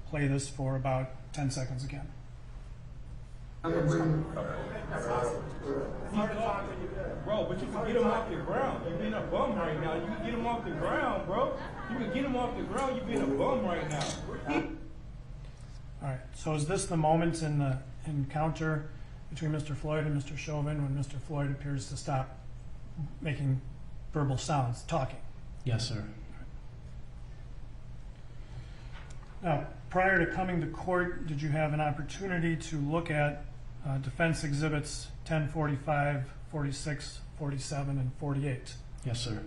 play this for about 10 seconds again. Bro, but you can get him off the ground. You being a bum right now. You can get him off the ground, bro. You can get him off the ground. You being a bum right now. All right, so is this the moment in the encounter between Mr. Floyd and Mr. Chauvin when Mr. Floyd appears to stop making verbal sounds, talking? Yes, sir. Now, prior to coming to court, did you have an opportunity to look at defense exhibits 1045, 46, 47, and 48? Yes, sir.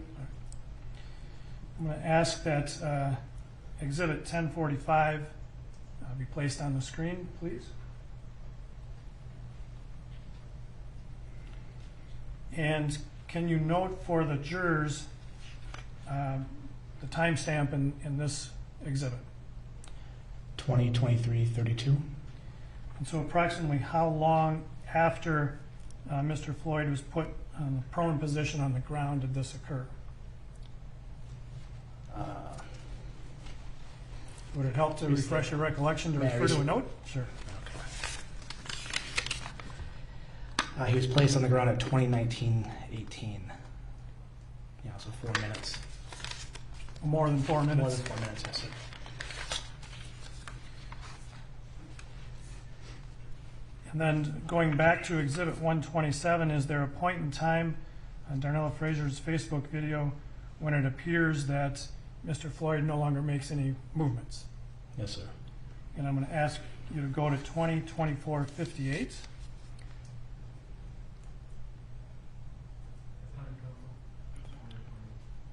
I'm going to ask that exhibit 1045 be placed on the screen, please. And can you note for the jurors the timestamp in this exhibit? 20:23:32. And so approximately how long after Mr. Floyd was put in the prone position on the ground did this occur? Would it help to refresh your recollection to refer to a note? Sure. He was placed on the ground at 20:19:18. Yeah, so 4 minutes. More than 4 minutes. More than 4 minutes, yes, sir. And then going back to Exhibit 127, is there a point in time on Darnella Fraser's Facebook video when it appears that Mr. Floyd no longer makes any movements? Yes, sir. And I'm going to ask you to go to 20:24:58.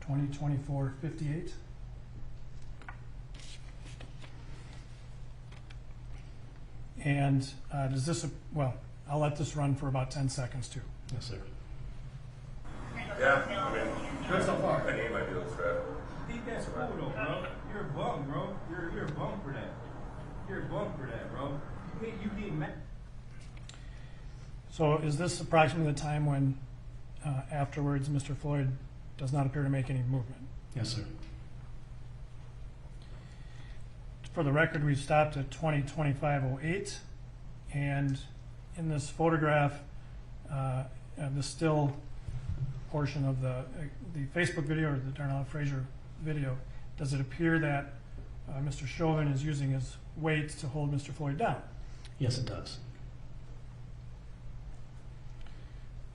(20:24:58). And does this, well, I'll let this run for about 10 seconds too. Yes, sir. Yeah, I mean, good so far. I need my deals, right? I think that's cool though, bro. You're a bum, bro. You're a bum for that. You're a bum for that, bro. You get mad. So is this approximately the time when afterwards Mr. Floyd does not appear to make any movement? Yes, sir. For the record, we've stopped at 20:25:08, and in this photograph, the still portion of the Facebook video or the Darnella Fraser video, does it appear that Mr. Chauvin is using his weight to hold Mr. Floyd down? Yes, it does.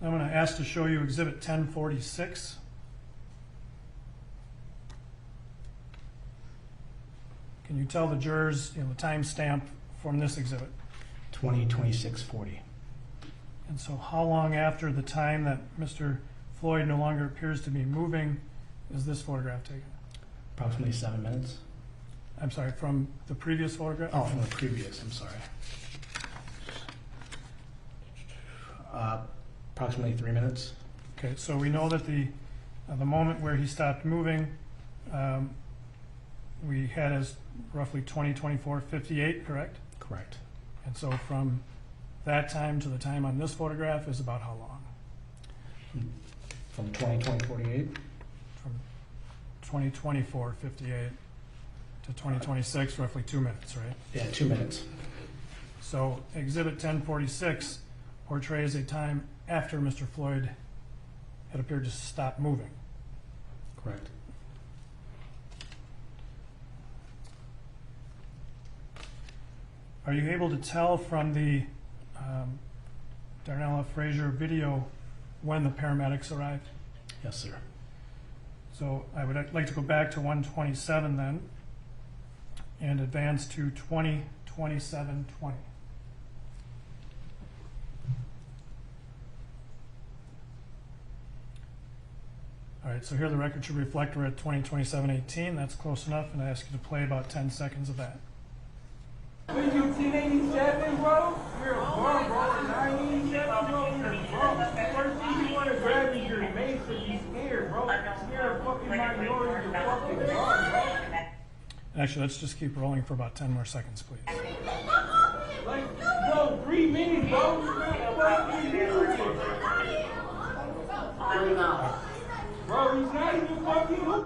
I'm going to ask to show you Exhibit 1046. Can you tell the jurors, the time stamp from this exhibit? 20:26:40. And so how long after the time that Mr. Floyd no longer appears to be moving is this photograph taken? Approximately 7 minutes. I'm sorry, from the previous photograph? Oh, from the previous, I'm sorry. Approximately 3 minutes. Okay, so we know that the moment where he stopped moving, we had as roughly 20:24:58, correct? Correct. And so from that time to the time on this photograph is about how long? From 20:48. From 20:24:58 to 20:26, roughly 2 minutes, right? Yeah, 2 minutes. So Exhibit 1046 portrays a time after Mr. Floyd had appeared to stop moving. Correct. Are you able to tell from the Darnella Fraser video when the paramedics arrived? Yes, sir. So I would like to go back to 127 then and advance to 20:27:20. All right, so here the record should reflect we're at 20:27:18. That's close enough, and I ask you to play about 10 seconds of that. When you 1087, bro, you're a bum, bro. 987, bro, you're a bum. First thing you want to grab is your mace if you scared, bro. You're a fucking minority, you're fucking bum, bro. Actually, let's just keep rolling for about 10 more seconds, please. Like, bro, 3 minutes, bro. What you doing? Bro, he's not even fucking.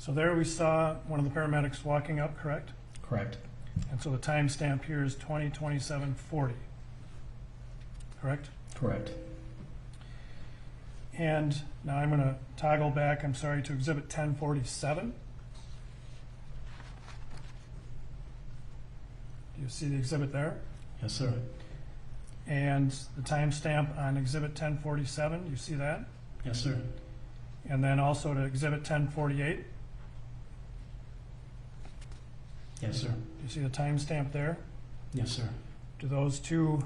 So there we saw one of the paramedics walking up, correct? Correct. And so the timestamp here is 20:27:40, correct? Correct. And now I'm going to toggle back, I'm sorry, to Exhibit 1047. Do you see the exhibit there? Yes, sir. And the timestamp on Exhibit 1047, do you see that? Yes, sir. And then also to Exhibit 1048, do Yes, sir. you see the timestamp there? Yes, sir. Do those two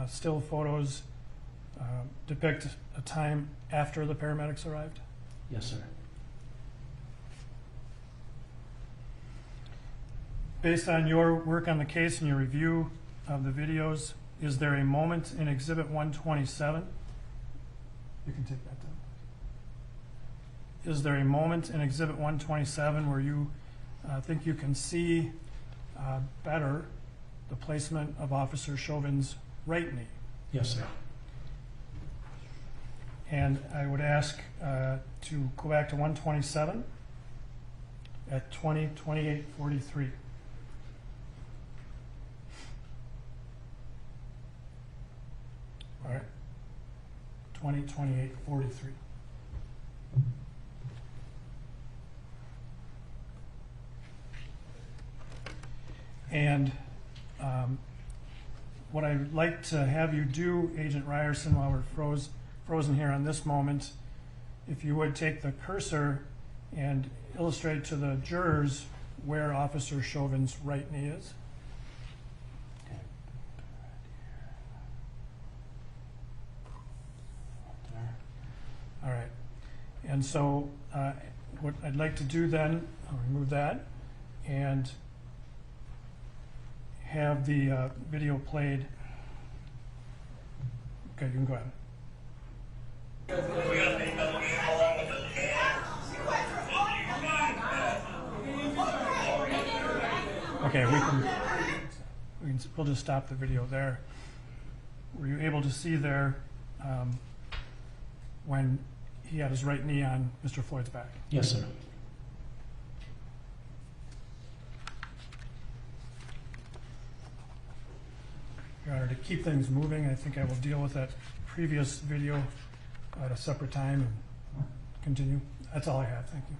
still photos depict a time after the paramedics arrived? Yes, sir. Based on your work on the case and your review of the videos, is there a moment in Exhibit 127? You can take that down. Is there a moment in Exhibit 127 where you think you can see better the placement of Officer Chauvin's right knee? Yes, sir. And I would ask to go back to 127 at 20:28:43. All right. 20:28:43. And what I'd like to have you do, Agent Ryerson, while we're frozen here on this moment, if you would take the cursor and illustrate to the jurors where Officer Chauvin's right knee is. All right. And so what I'd like to do then, I'll remove that and have the video played. Okay, you can go ahead. Okay, we'll just stop the video there. Were you able to see there when he had his right knee on Mr. Floyd's back? Yes, sir. Your Honor, to keep things moving, I think I will deal with that previous video at a separate time and continue. That's all I have. Thank you.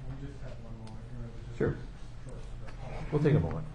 We just have one more. Sure. We'll take a moment.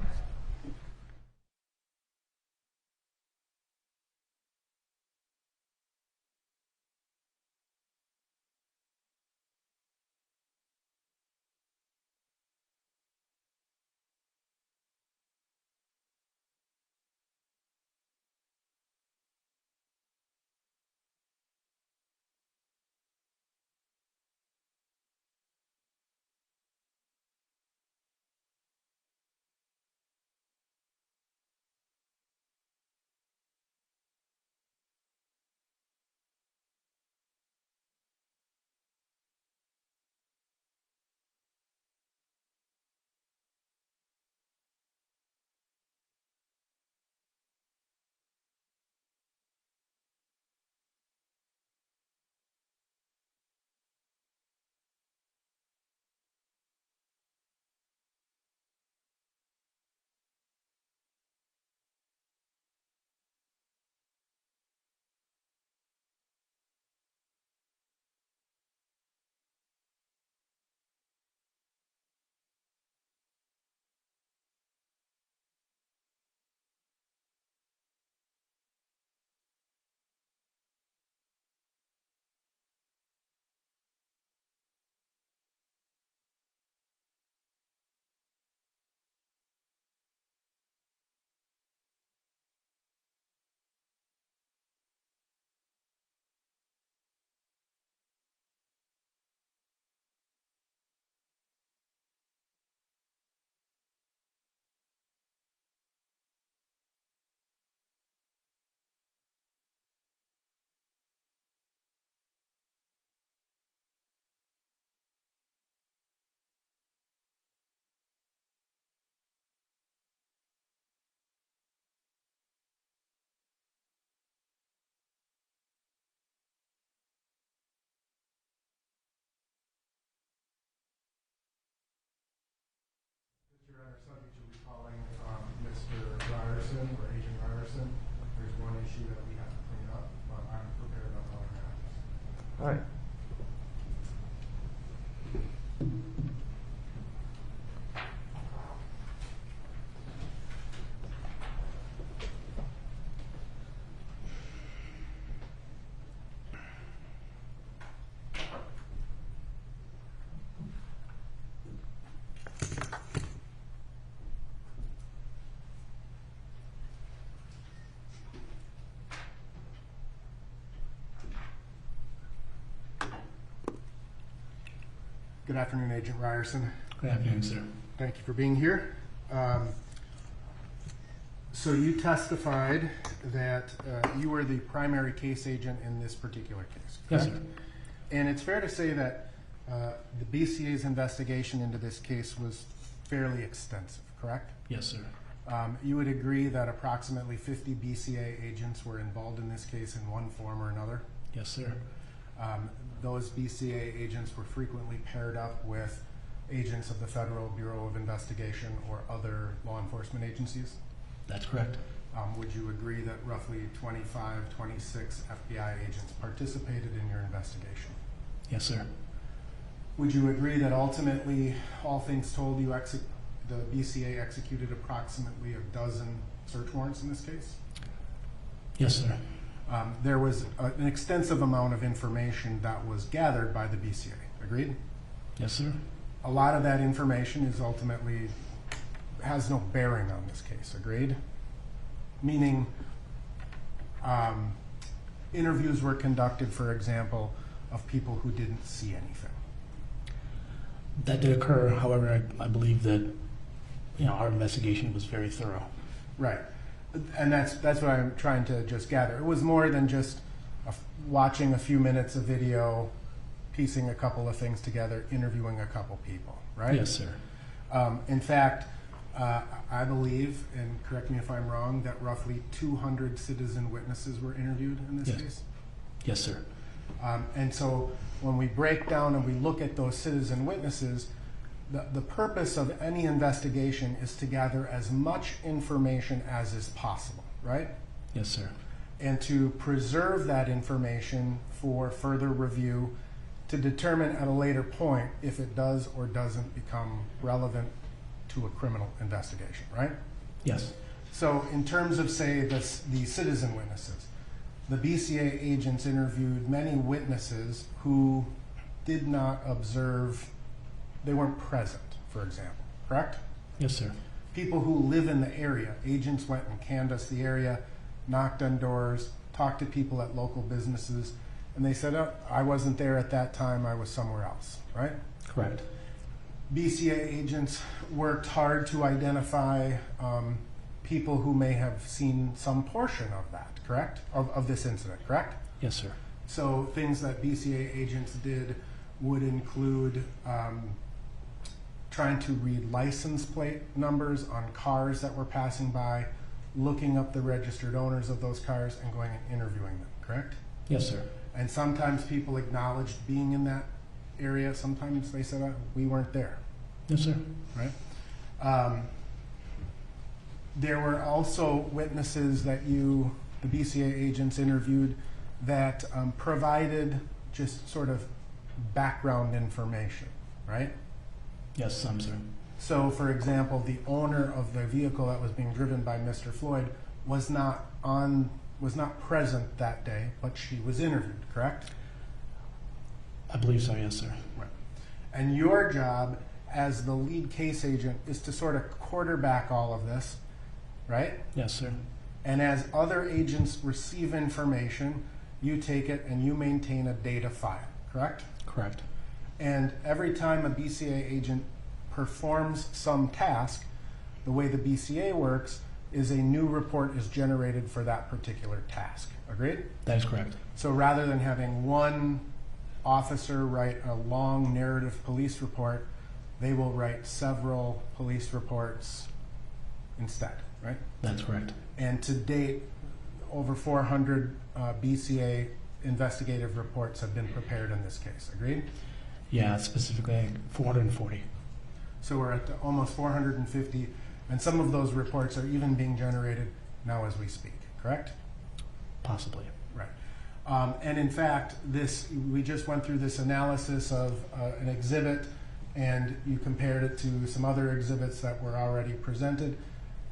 issue that we have to clean up, but I'm prepared on all that. All right. Good afternoon, Agent Ryerson. Good afternoon, sir. Thank you for being here. So you testified that you were the primary case agent in this particular case, Yes, correct? sir. And it's fair to say that the BCA's investigation into this case was fairly extensive, correct? Yes, sir. You would agree that approximately 50 BCA agents were involved in this case in one form or another? Yes, sir. Those BCA agents were frequently paired up with agents of the Federal Bureau of Investigation or other law enforcement agencies? That's correct. Would you agree that roughly 25, 26 FBI agents participated in your investigation? Yes, sir. Would you agree that ultimately, all things told, the BCA executed approximately a dozen search warrants in this case? Yes, sir. There was an extensive amount of information that was gathered by the BCA, agreed? Yes, sir. A lot of that information is ultimately, has no bearing on this case, agreed? Meaning, interviews were conducted, for example, of people who didn't see anything. That did occur. However, I believe that our investigation was very thorough. Right. And that's what I'm trying to just gather. It was more than just watching a few minutes of video, piecing a couple of things together, interviewing a couple people, right? Yes, sir. In fact, I believe, and correct me if I'm wrong, that roughly 200 citizen witnesses were interviewed in this Yes. case? Yes, sir. And so when we break down and we look at those citizen witnesses, the purpose of any investigation is to gather as much information as is possible, right? Yes, sir. And to preserve that information for further review to determine at a later point if it does or doesn't become relevant to a criminal investigation, right? Yes. So in terms of, say, the citizen witnesses, the BCA agents interviewed many witnesses who did not observe, they weren't present, for example, correct? Yes, sir. People who live in the area, agents went and canvassed the area, knocked on doors, talked to people at local businesses, and they said, oh, I wasn't there at that time, I was somewhere else, right? Correct. BCA agents worked hard to identify people who may have seen some portion of that, correct? Of this incident, correct? Yes, sir. So things that BCA agents did would include trying to read license plate numbers on cars that were passing by, looking up the registered owners of those cars, and going and interviewing them, correct? Yes, sir. And sometimes people acknowledged being in that area. Sometimes they said, we weren't there, Yes, sir. right? There were also witnesses that the BCA agents interviewed that provided just sort of background information, right? Yes, some, sir. So, for example, the owner of the vehicle that was being driven by Mr. Floyd was not present that day, but she was interviewed, correct? I believe so, yes, sir. Right. And your job as the lead case agent is to sort of quarterback all of this, right? Yes, sir. And as other agents receive information, you take it and you maintain a data file, correct? Correct. And every time a BCA agent performs some task, the way the BCA works is a new report is generated for that particular task. Agreed? That is correct. So rather than having one officer write a long narrative police report, they will write several police reports instead, right? That's correct. And to date, over 400 BCA investigative reports have been prepared in this case. Agreed? Yeah, specifically 440. So we're at almost 450, and some of those reports are even being generated now as we speak, correct? Possibly. Right. And in fact, we just went through this analysis of an exhibit, and you compared it to some other exhibits that were already presented.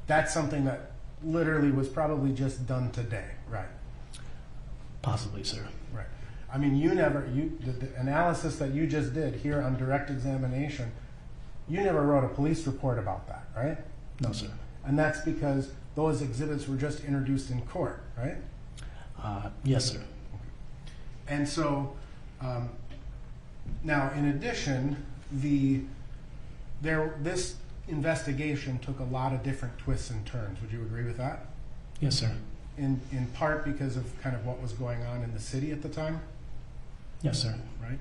That's something that literally was probably just done today, right? Possibly, sir. Right. I mean, the analysis that you just did here on direct examination, you never wrote a police report about that, right? No, sir. And that's because those exhibits were just introduced in court, right? Yes, sir. And so, now in addition, this investigation took a lot of different twists and turns. Would you agree with that? Yes, sir. In part because of kind of what was going on in the city at the time, Yes, sir. right?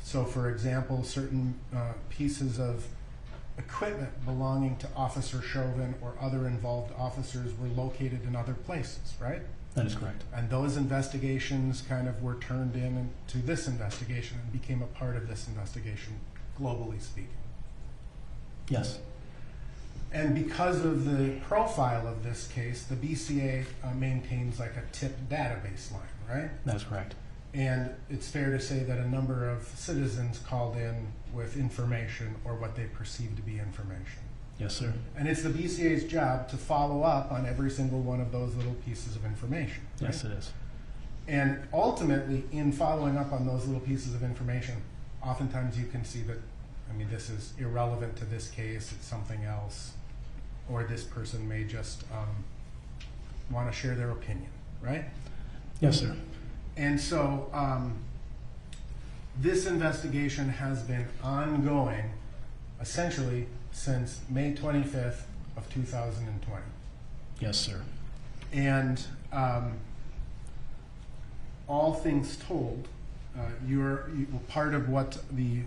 So, for example, certain pieces of equipment belonging to Officer Chauvin or other involved officers were located in other places, right? That is correct. And those investigations kind of were turned into this investigation and became a part of this investigation, globally speaking. Yes. And because of the profile of this case, the BCA maintains like a tip database line, right? That is correct. And it's fair to say that a number of citizens called in with information or what they perceive to be information. Yes, sir. And it's the BCA's job to follow up on every single one of those little pieces of information. Right? Yes, it is. And ultimately, in following up on those little pieces of information, oftentimes you can see that, I mean, this is irrelevant to this case, it's something else, or this person may just want to share their opinion, right? Yes, sir. And so this investigation has been ongoing essentially since May 25th of 2020. Yes, sir. And all things told, part of what the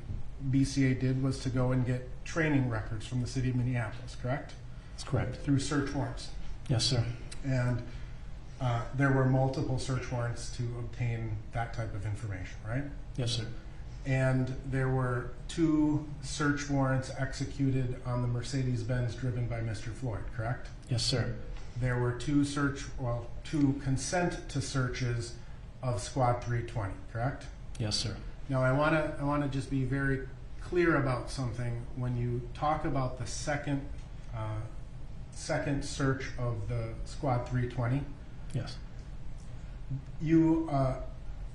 BCA did was to go and get training records from the city of Minneapolis, correct? That's correct. Through search warrants. Yes, sir. And there were multiple search warrants to obtain that type of information, right? Yes, sir. And there were 2 search warrants executed on the Mercedes-Benz driven by Mr. Floyd, correct? Yes, sir. There were 2 consent to searches of Squad 320, correct? Yes, sir. Now I want to just be very clear about something. When you talk about the second search of the Squad 320, Yes. you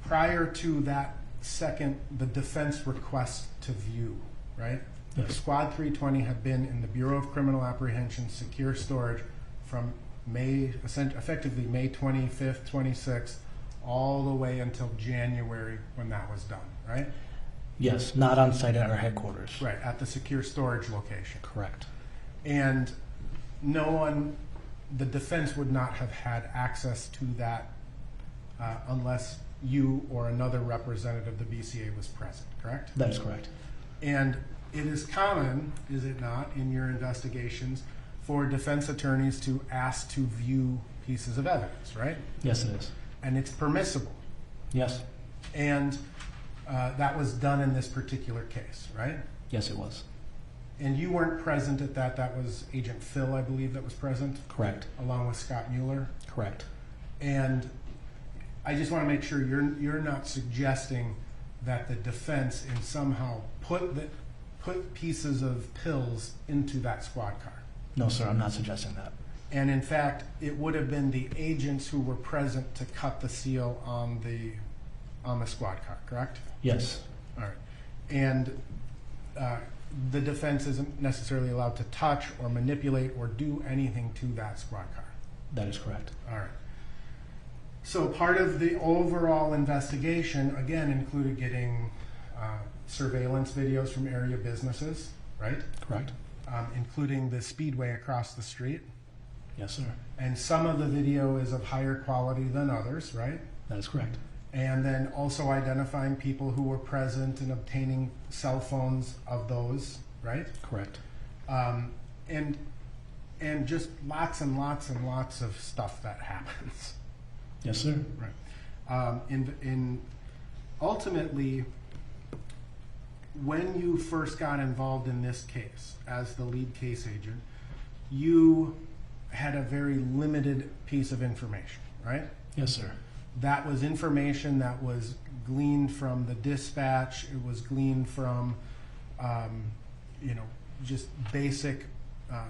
prior to that second, the defense request to view, right? Yes. Squad 320 had been in the Bureau of Criminal Apprehension secure storage from effectively May 25th, 26th, all the way until January when that was done, right? Yes, not on site at our headquarters. Right, at the secure storage location. Correct. And the defense would not have had access to that unless you or another representative of the BCA was present, correct? That is correct. And it is common, is it not, in your investigations for defense attorneys to ask to view pieces of evidence, right? Yes, it is. And it's permissible. Yes. And that was done in this particular case, right? Yes, it was. And you weren't present at that. That was Agent Phil, I believe, that was present, Correct. along with Scott Mueller. Correct. And I just want to make sure you're not suggesting that the defense in somehow put pieces of pills into that squad car. No, sir, I'm not suggesting that. And in fact, it would have been the agents who were present to cut the seal on the squad car, correct? Yes. All right. And the defense isn't necessarily allowed to touch or manipulate or do anything to that squad car. That is correct. All right. So part of the overall investigation, again, included getting surveillance videos from area businesses, right? Correct. Including the speedway across the street. Yes, sir. And some of the video is of higher quality than others, right? That is correct. And then also identifying people who were present and obtaining cell phones of those, right? Correct. And just lots and lots and lots of stuff that happens. Yes, sir. Right. Ultimately, when you first got involved in this case as the lead case agent, you had a very limited piece of information, right? Yes, sir. That was information that was gleaned from the dispatch. It was gleaned from, just basic,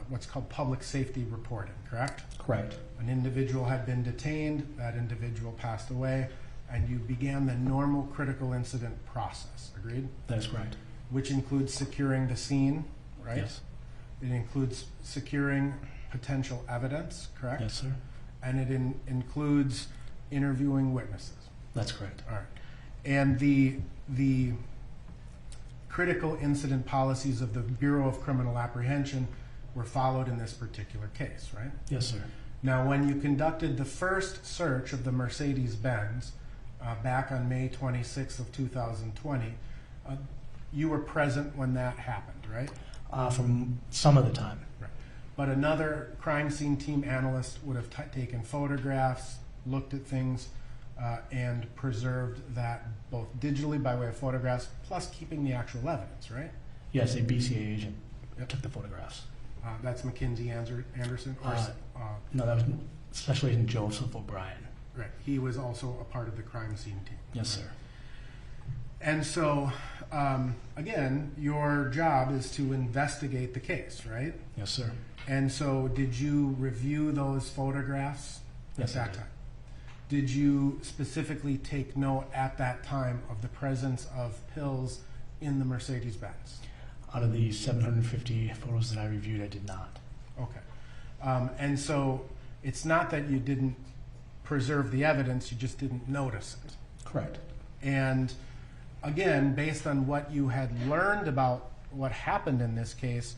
what's called public safety reporting, correct? Correct. An individual had been detained, that individual passed away, and you began the normal critical incident process, agreed? That is correct. Which includes securing the scene, right? Yes. It includes securing potential evidence, correct? Yes, sir. And it includes interviewing witnesses. That's correct. All right. And the critical incident policies of the Bureau of Criminal Apprehension were followed in this particular case, right? Yes, sir. Now, when you conducted the first search of the Mercedes-Benz back on May 26th of 2020, you were present when that happened, right? From some of the time. Right. But another crime scene team analyst would have taken photographs, looked at things, and preserved that both digitally by way of photographs, plus keeping the actual evidence, right? Yes, a BCA agent took the photographs. That's Mackenzie Anderson? Or, No, that was Special Agent Joseph O'Brien. right. He was also a part of the crime scene team. Yes, sir. And so, again, your job is to investigate the case, right? Yes, sir. And so, did you review those photographs Yes, I at that did. time? Did you specifically take note at that time of the presence of pills in the Mercedes-Benz? Out of the 750 photos that I reviewed, I did not. Okay. And so, it's not that you didn't preserve the evidence, you just didn't notice it. Correct. And again, based on what you had learned about what happened in this case,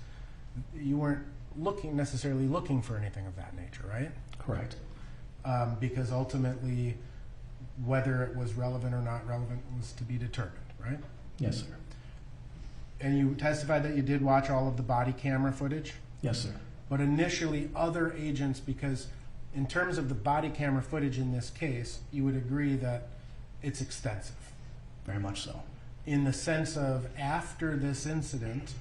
you weren't necessarily looking for anything of that nature, right? Correct. Because ultimately, whether it was relevant or not relevant was to be determined, right? Yes, sir. And you testified that you did watch all of the body camera footage, Yes, sir. but initially other agents, because in terms of the body camera footage in this case, you would agree that it's extensive. Very much so. In the sense of after this incident,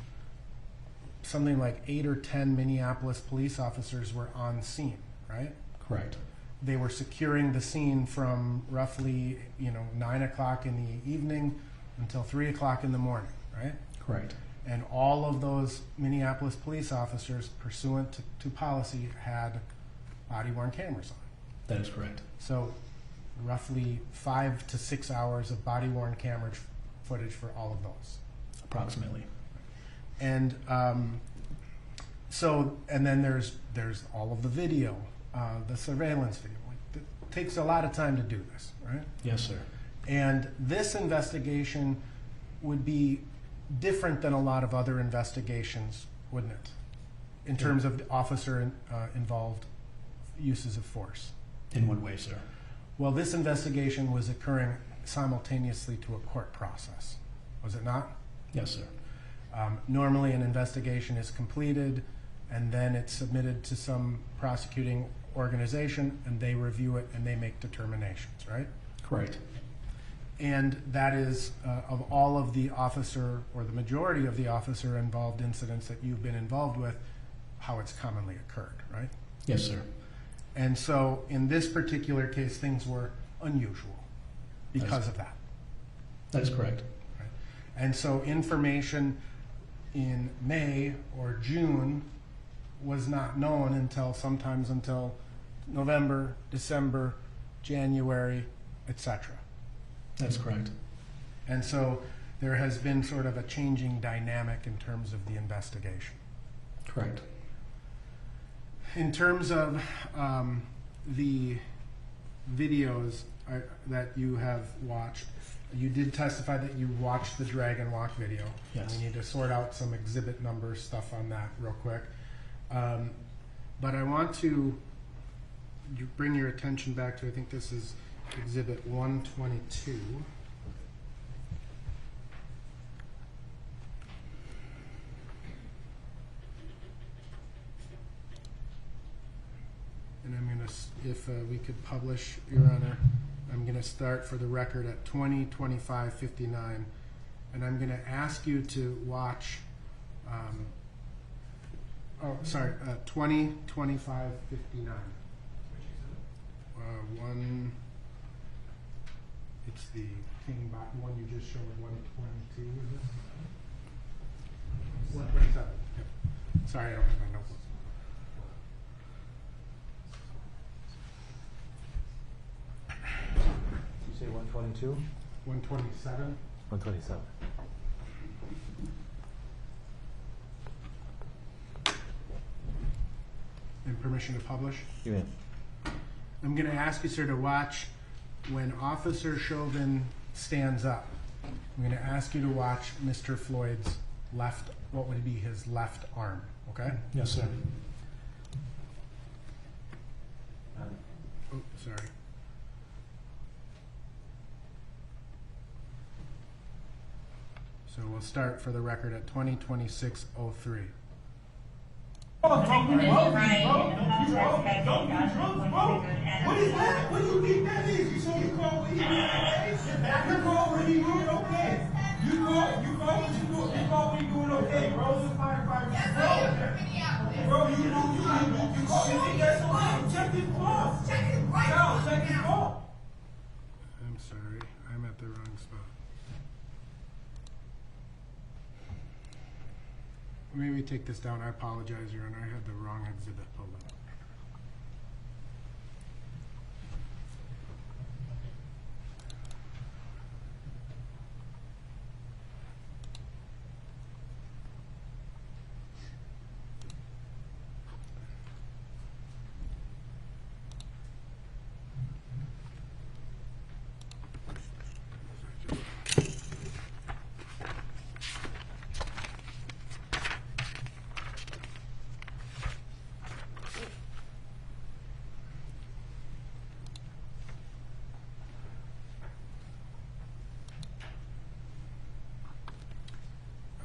something like 8 or 10 Minneapolis police officers were on scene, right? Correct. They were securing the scene from roughly, 9 o'clock in the evening until 3 o'clock in the morning, right? Correct. And all of those Minneapolis police officers, pursuant to policy, had body-worn cameras on. That is correct. So roughly 5 to 6 hours of body-worn camera footage for all of those. Approximately. And and then there's all of the video, the surveillance video. It takes a lot of time to do this, right? Yes, sir. And this investigation would be different than a lot of other investigations, wouldn't it? In terms of officer involved uses of force. In what way, sir? Well, this investigation was occurring simultaneously to a court process, was it not? Yes, sir. Normally, an investigation is completed, and then it's submitted to some prosecuting organization, and they review it, and they make determinations, right? Correct. And that is, of all of the officer, or the majority of the officer-involved incidents that you've been involved with, how it's commonly occurred, right? Yes, sir. And so, in this particular case, things were unusual because of that. That is correct. Right? And so, information in May or June was not known until sometimes until November, December, January, etc. That's correct. And so there has been sort of a changing dynamic in terms of the investigation. Correct. In terms of the videos that you have watched, you did testify that you watched the Dragon Walk video. Yes. We need to sort out some exhibit number stuff on that real quick. But I want to bring your attention back to, I think this is exhibit 122. And I'm going to, if we could publish, Your Honor, I'm going to start for the record at 20:25:59, and I'm going to ask you to watch, 20:25:59. one. It's the King body one you just showed. 122. Is this? 127. Yep. Sorry, I don't have my notebook. Did you say 122? 127. 127. And permission to publish. You in? I'm going to ask you, sir, to watch when Officer Chauvin stands up. I'm going to ask you to watch Mr. Floyd's left, what would be his left arm, okay? Yes, sir. Oh, sorry. So we'll start for the record at 20:26:03. What is that? What do you think that is? You say you call what he did, okay? You call what he doing, okay? You call what he doing, okay, bro? Bro, you call you think that's okay? Check his boss. Check his boss. I'm sorry, I'm at the wrong spot. Maybe take this down. I apologize, Your Honor. I had the wrong exhibit pulled up.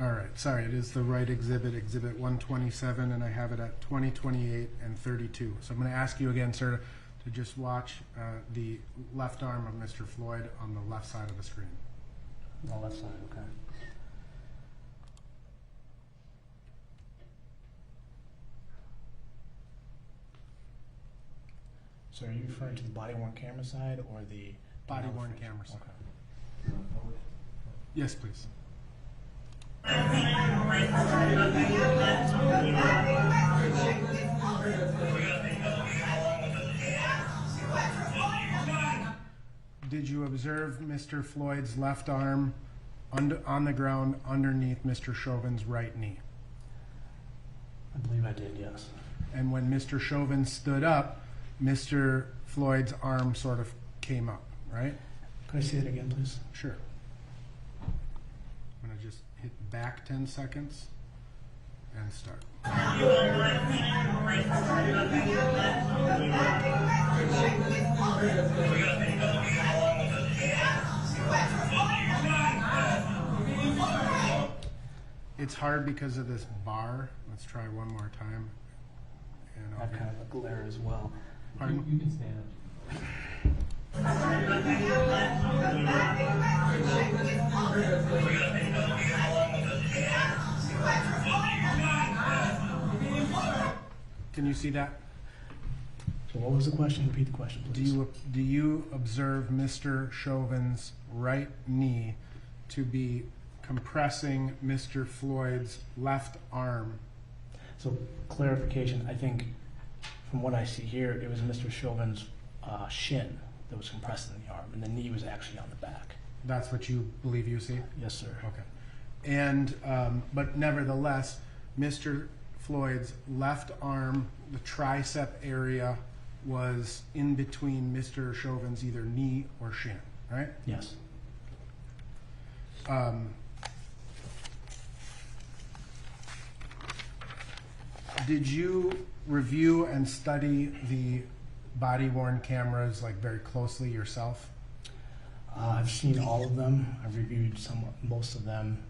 All right, sorry, it is the right exhibit, exhibit 127, and I have it at 20:28 and 32. So I'm going to ask you again, sir, to just watch the left arm of Mr. Floyd on the left side of the screen. On the left side, okay. So are you referring to the body-worn camera side or the Body-worn camera side. Okay. Yes, please. Did you observe Mr. Floyd's left arm on the ground underneath Mr. Chauvin's right knee? I believe I did, yes. And when Mr. Chauvin stood up, Mr. Floyd's arm sort of came up, right? Could I see it again, please? Sure. I'm going to just hit back 10 seconds and start. It's hard because of this bar. Let's try one more time. And I have kind of a glare as well. Pardon? You can stand Can you see that? So what was the question? Repeat the question, please. Do you observe Mr. Chauvin's right knee to be compressing Mr. Floyd's left arm? So clarification, I think from what I see here, it was Mr. Chauvin's shin that was compressing the arm, and the knee was actually on the back. That's what you believe you see? Yes, sir. Okay. And, but nevertheless, Mr. Floyd's left arm, the tricep area, was in between Mr. Chauvin's either knee or shin, right? Yes. Did you review and study the body-worn cameras like very closely yourself? I've seen all of them. I've reviewed most of them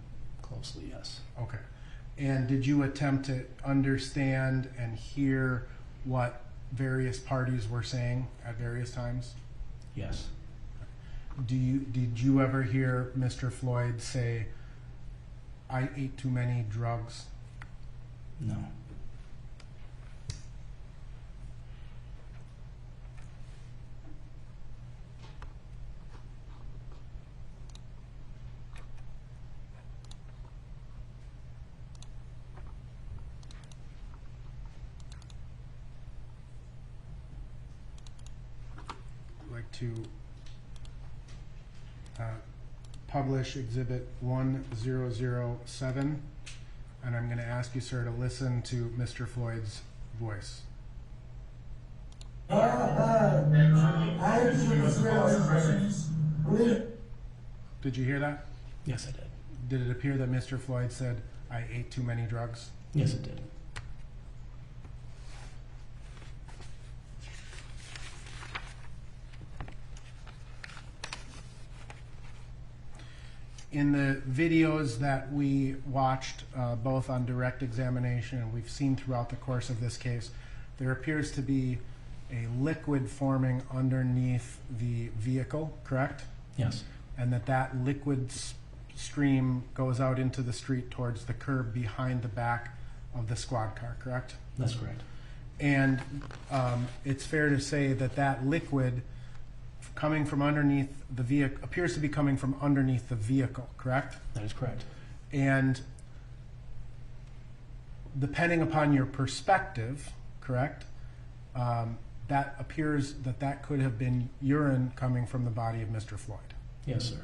closely, yes. Okay. And did you attempt to understand and hear what various parties were saying at various times? Yes. Did you ever hear Mr. Floyd say, "I ate too many drugs"? to publish Exhibit 1007, and I'm going to ask you, sir, to listen to Mr. Floyd's voice. Did you hear that? Yes, I did. Did it appear that Mr. Floyd said, "I ate too many drugs"? Yes, it did. In the videos that we watched, both on direct examination and we've seen throughout the course of this case, there appears to be a liquid forming underneath the vehicle, correct? Yes. And that liquid stream goes out into the street towards the curb behind the back of the squad car, correct? That's correct. And it's fair to say that liquid coming from underneath the vehicle appears to be coming from underneath the vehicle, correct? That is correct. And depending upon your perspective, correct, that appears that could have been urine coming from the body of Mr. Floyd. Yes, sir.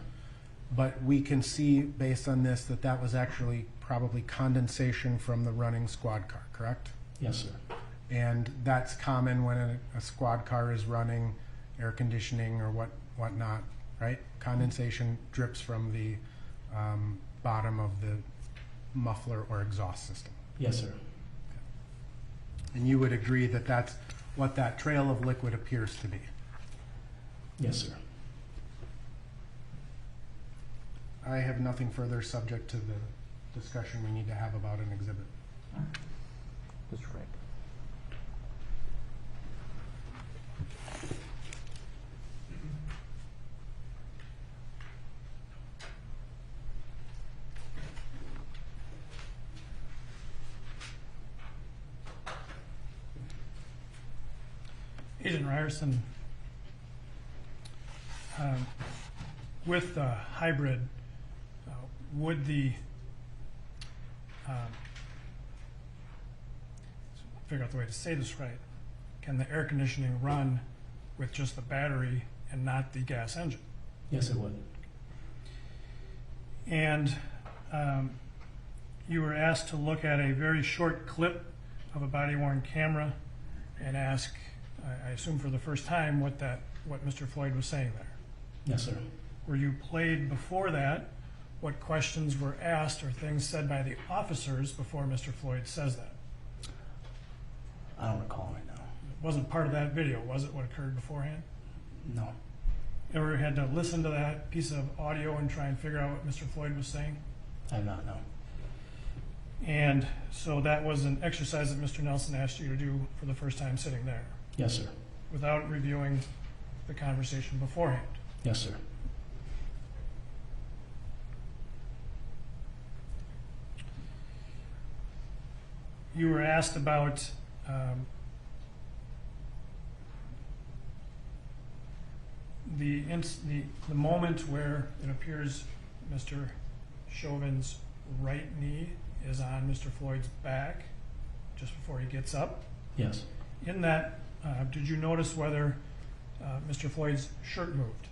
But we can see, based on this, that was actually probably condensation from the running squad car, correct? Yes, sir. And that's common when a squad car is running air conditioning or whatnot, right? Condensation drips from the bottom of the muffler or exhaust system. Yes, sir. And you would agree that that's what that trail of liquid appears to be? Yes, sir. I have nothing further subject to the discussion we need to have about an exhibit. Mr. Frank. Agent Ryerson, with the hybrid, would the figure out the way to say this right, can the air conditioning run with just the battery and not the gas engine? Yes, it would. And you were asked to look at a very short clip of a body-worn camera and ask, I assume for the first time, what Mr. Floyd was saying there. Yes, sir. Were you played before that? What questions were asked or things said by the officers before Mr. Floyd says that? I don't recall right now. It wasn't part of that video, was it, what occurred beforehand? No. Ever had to listen to that piece of audio and try and figure out what Mr. Floyd was saying? I have not, no. And so that was an exercise that Mr. Nelson asked you to do for the first time sitting there, Yes, sir. without reviewing the conversation beforehand. Yes, sir. You were asked about the moment where it appears Mr. Chauvin's right knee is on Mr. Floyd's back just before he gets up. Yes. In that, did you notice whether Mr. Floyd's shirt moved?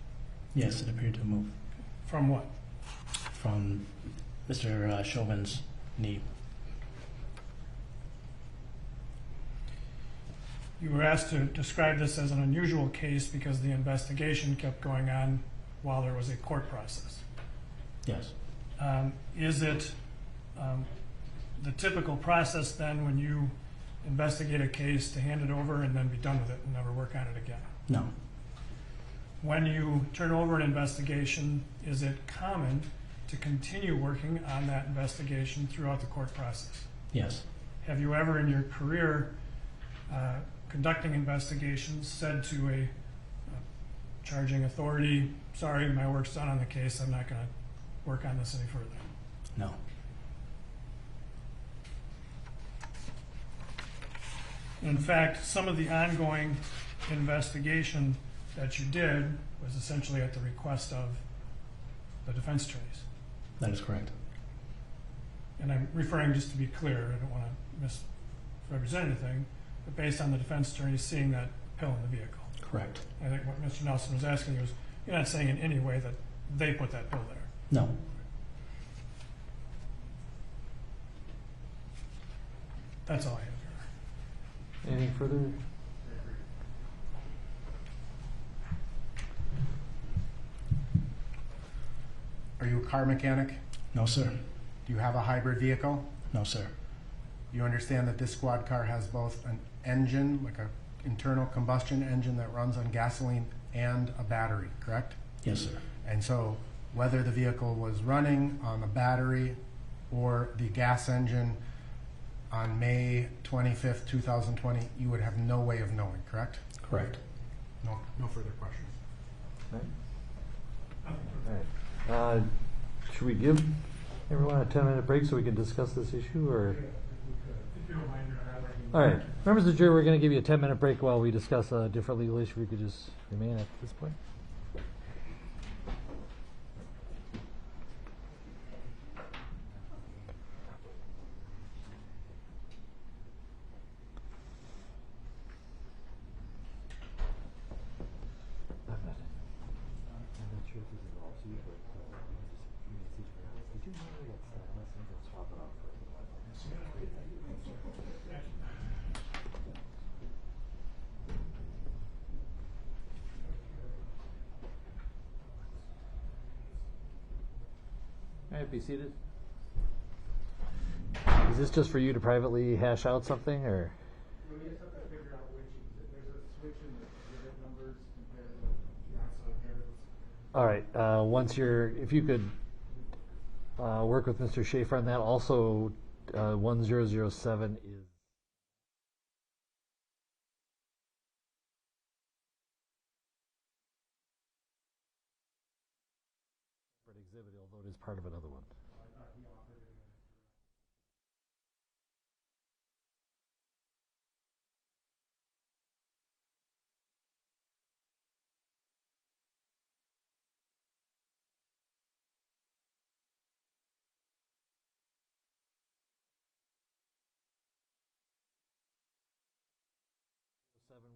Yes, it appeared to move From what? from Mr. Chauvin's knee. You were asked to describe this as an unusual case because the investigation kept going on while there was a court process. Yes. Is it the typical process then when you investigate a case to hand it over and then be done with it and never work on it again? No. When you turn over an investigation, is it common to continue working on that investigation throughout the court process? Yes. Have you ever in your career conducting investigations said to a charging authority, sorry, my work's done on the case, I'm not going to work on this any further? No. In fact, some of the ongoing investigation that you did was essentially at the request of the defense attorneys. That is correct. And I'm referring, just to be clear, I don't want to misrepresent anything, but based on the defense attorneys seeing that pill in the vehicle. Correct. I think what Mr. Nelson was asking was, you're not saying in any way that they put that pill there. No. That's all I have here. Anything further? Are you a car mechanic? No, sir. Do you have a hybrid vehicle? No, sir. You understand that this squad car has both an engine, like a internal combustion engine that runs on gasoline, and a battery, correct? Yes, sir. And so whether the vehicle was running on the battery or the gas engine on May 25th, 2020, you would have no way of knowing, correct? Correct. No further questions. All right. Should we give everyone a 10-minute break so we can discuss this issue, or? All right. Members of the jury, we're going to give you a 10-minute break while we discuss a different legal issue. We could just remain at this point. All right, be seated. Is this just for you to privately hash out something, or? We just have to figure out which, there's a switch in the unit numbers compared to the outside variables. All right. Once you're, if you could work with Mr. Schaefer on that. Also, 1007 is. Exhibit, although it is part of another one.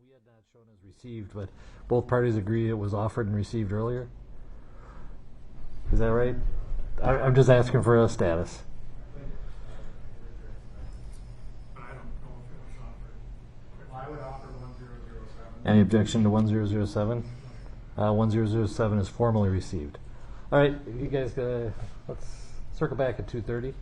We had not shown as received, but both parties agree it was offered and received earlier. Is that right? I'm just asking for a status. I don't know if it was offered. I would offer 1007. Any objection to 1007? 1007 is formally received. All right, you guys, let's circle back at 2:30.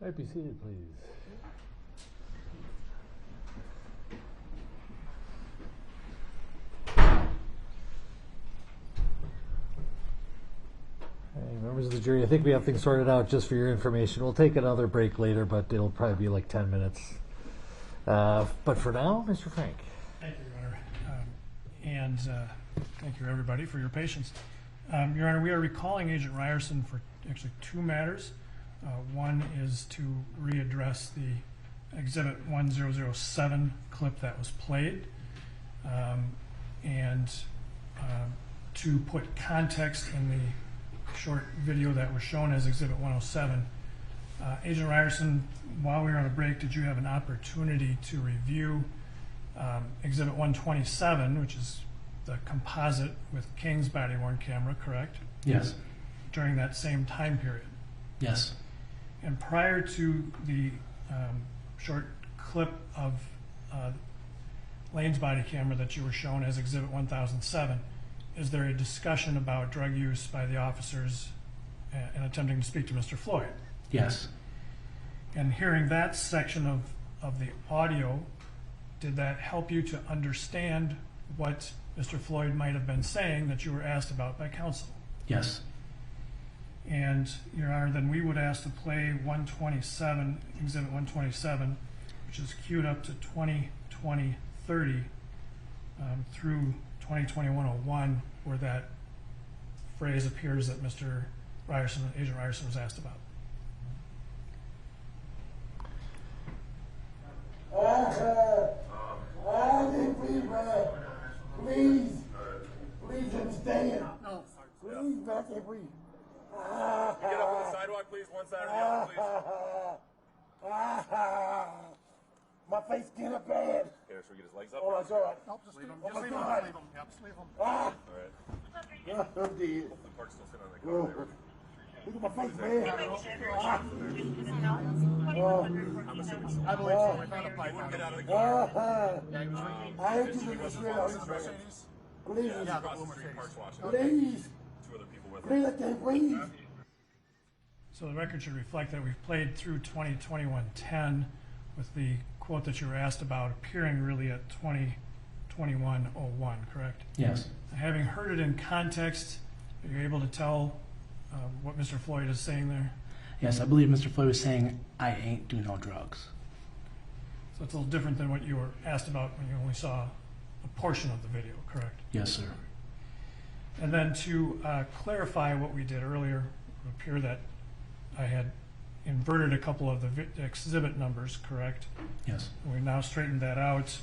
Right, be seated, please. Hey, members of the jury, I think we have things sorted out. Just for your information, we'll take another break later, but it'll probably be like 10 minutes. But for now, Mr. Frank. Thank you, Your Honor. And thank you, everybody, for your patience. Your Honor, we are recalling Agent Ryerson for actually two matters. One is to readdress the Exhibit 1007 clip that was played, and to put context in the short video that was shown as Exhibit 107. Agent Ryerson, while we were on a break, did you have an opportunity to review Exhibit 127, which is the composite with King's body-worn camera, correct? Yes. During that same time period? Yes. And prior to the short clip of Lane's body camera that you were shown as Exhibit 1007, is there a discussion about drug use by the officers in attempting to speak to Mr. Floyd? Yes. And hearing that section of the audio, did that help you to understand what Mr. Floyd might have been saying that you were asked about by counsel? Yes. And, Your Honor, then we would ask to play 127, Exhibit 127, which is queued up to 2020-30 through 2021-01, where that phrase appears that Mr. Ryerson, Agent Ryerson, was asked about. Please understand. No, please, I can't breathe. Get up on the sidewalk, please. One side or the other, please. My face getting bad. Here, should we get his legs up? Oh, that's all right. Nope, just leave him. Oh, Just my leave him. God. Leave him. Yep, just leave him. Ah. All right. I'm dead. The park's still sitting on the car there. Look at my face, man. Ah. I'm assuming so. I believe so. We found a pipe. Get out of the car. I ain't doing this real out here, man. Please. Yeah, across the street, park's washing. Please. Two other people with Please, him. I can't breathe. So the record should reflect that we've played through 2021-10 with the quote that you were asked about appearing really at 2021-01, correct? Yes. Having heard it in context, are you able to tell what Mr. Floyd is saying there? Yes, I believe Mr. Floyd was saying, I ain't do no drugs. So it's a little different than what you were asked about when you only saw a portion of the video, correct? Yes, sir. And then to clarify what we did earlier, it would appear that I had inverted a couple of the exhibit numbers, correct? Yes. We've now straightened that out.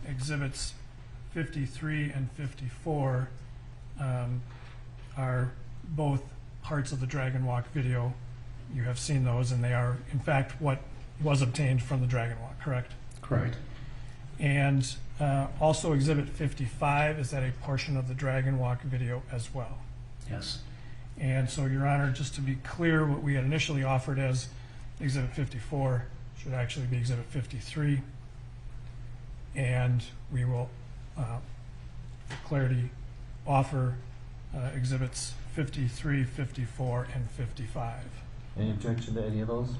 Exhibits 53 and 54 are both parts of the Dragon Walk video. You have seen those, and they are, in fact, what was obtained from the Dragon Walk, correct? Correct. And also Exhibit 55, is that a portion of the Dragon Walk video as well? Yes. And so, Your Honor, just to be clear, what we had initially offered as Exhibit 54 should actually be Exhibit 53. And we will, for clarity, offer Exhibits 53, 54, and 55. Any objection to any of those?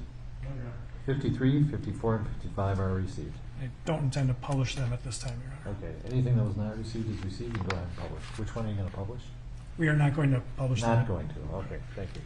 53, 54, and 55 are received. I don't intend to publish them at this time, Your Honor. Okay. Anything that was not received is received. You can go ahead and publish. Which one are you going to publish? We are not going to publish them. Not going to. Okay. Thank you.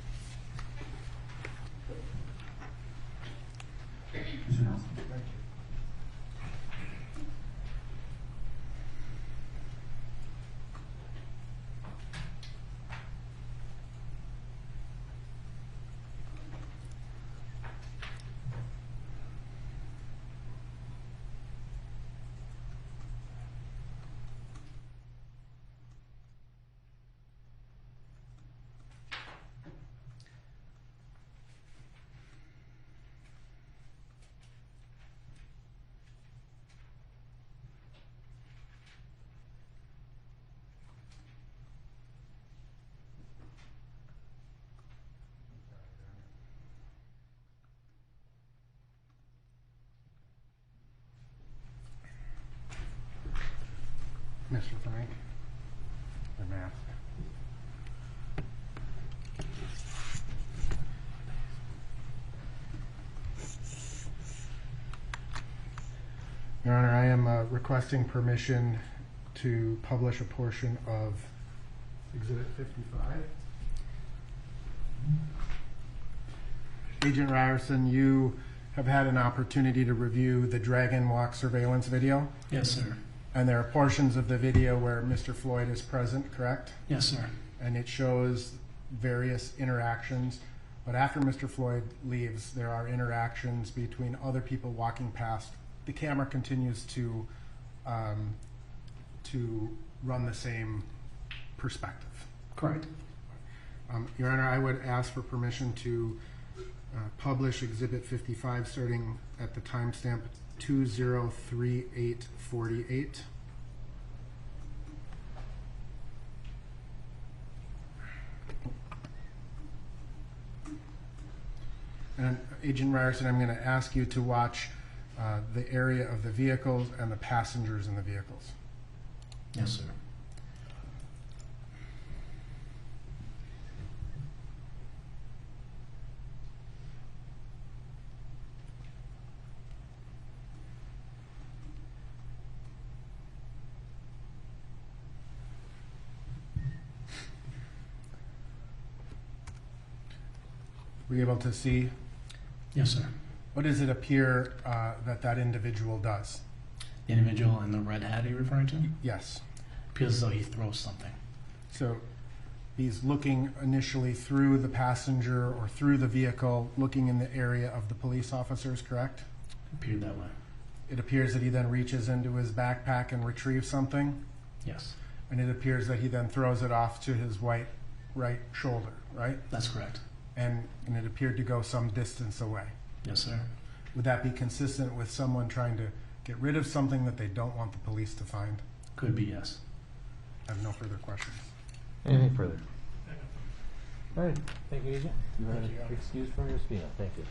Mr. Frank, the mask. requesting permission to publish a portion of Exhibit 55. Agent Ryerson, you have had an opportunity to review the Dragon Walk surveillance video, Yes, sir. and there are portions of the video where Mr. Floyd is present, correct? Yes, sir. And it shows various interactions. But after Mr. Floyd leaves, there are interactions between other people walking past. The camera continues to run the same perspective. Correct. Your Honor, I would ask for permission to publish Exhibit 55 starting at the timestamp 203848. And Agent Ryerson, I'm going to ask you to watch the area of the vehicles and the passengers in the vehicles. Yes, sir. Were you able to see? Yes, sir. What does it appear that individual does? The individual in the red hat, are you referring to? Yes. Appears as though he throws something. So he's looking initially through the passenger or through the vehicle, looking in the area of the police officers, correct? Appeared that way. It appears that he then reaches into his backpack and retrieves something, Yes, and it appears that he then throws it off to his right shoulder, right? that's correct. And it appeared to go some distance away. Yes, sir. Would that be consistent with someone trying to get rid of something that they don't want the police to find? Could be, yes. I have no further questions. Anything further? All right, thank you, Agent. You are excused from your subpoena. Thank you.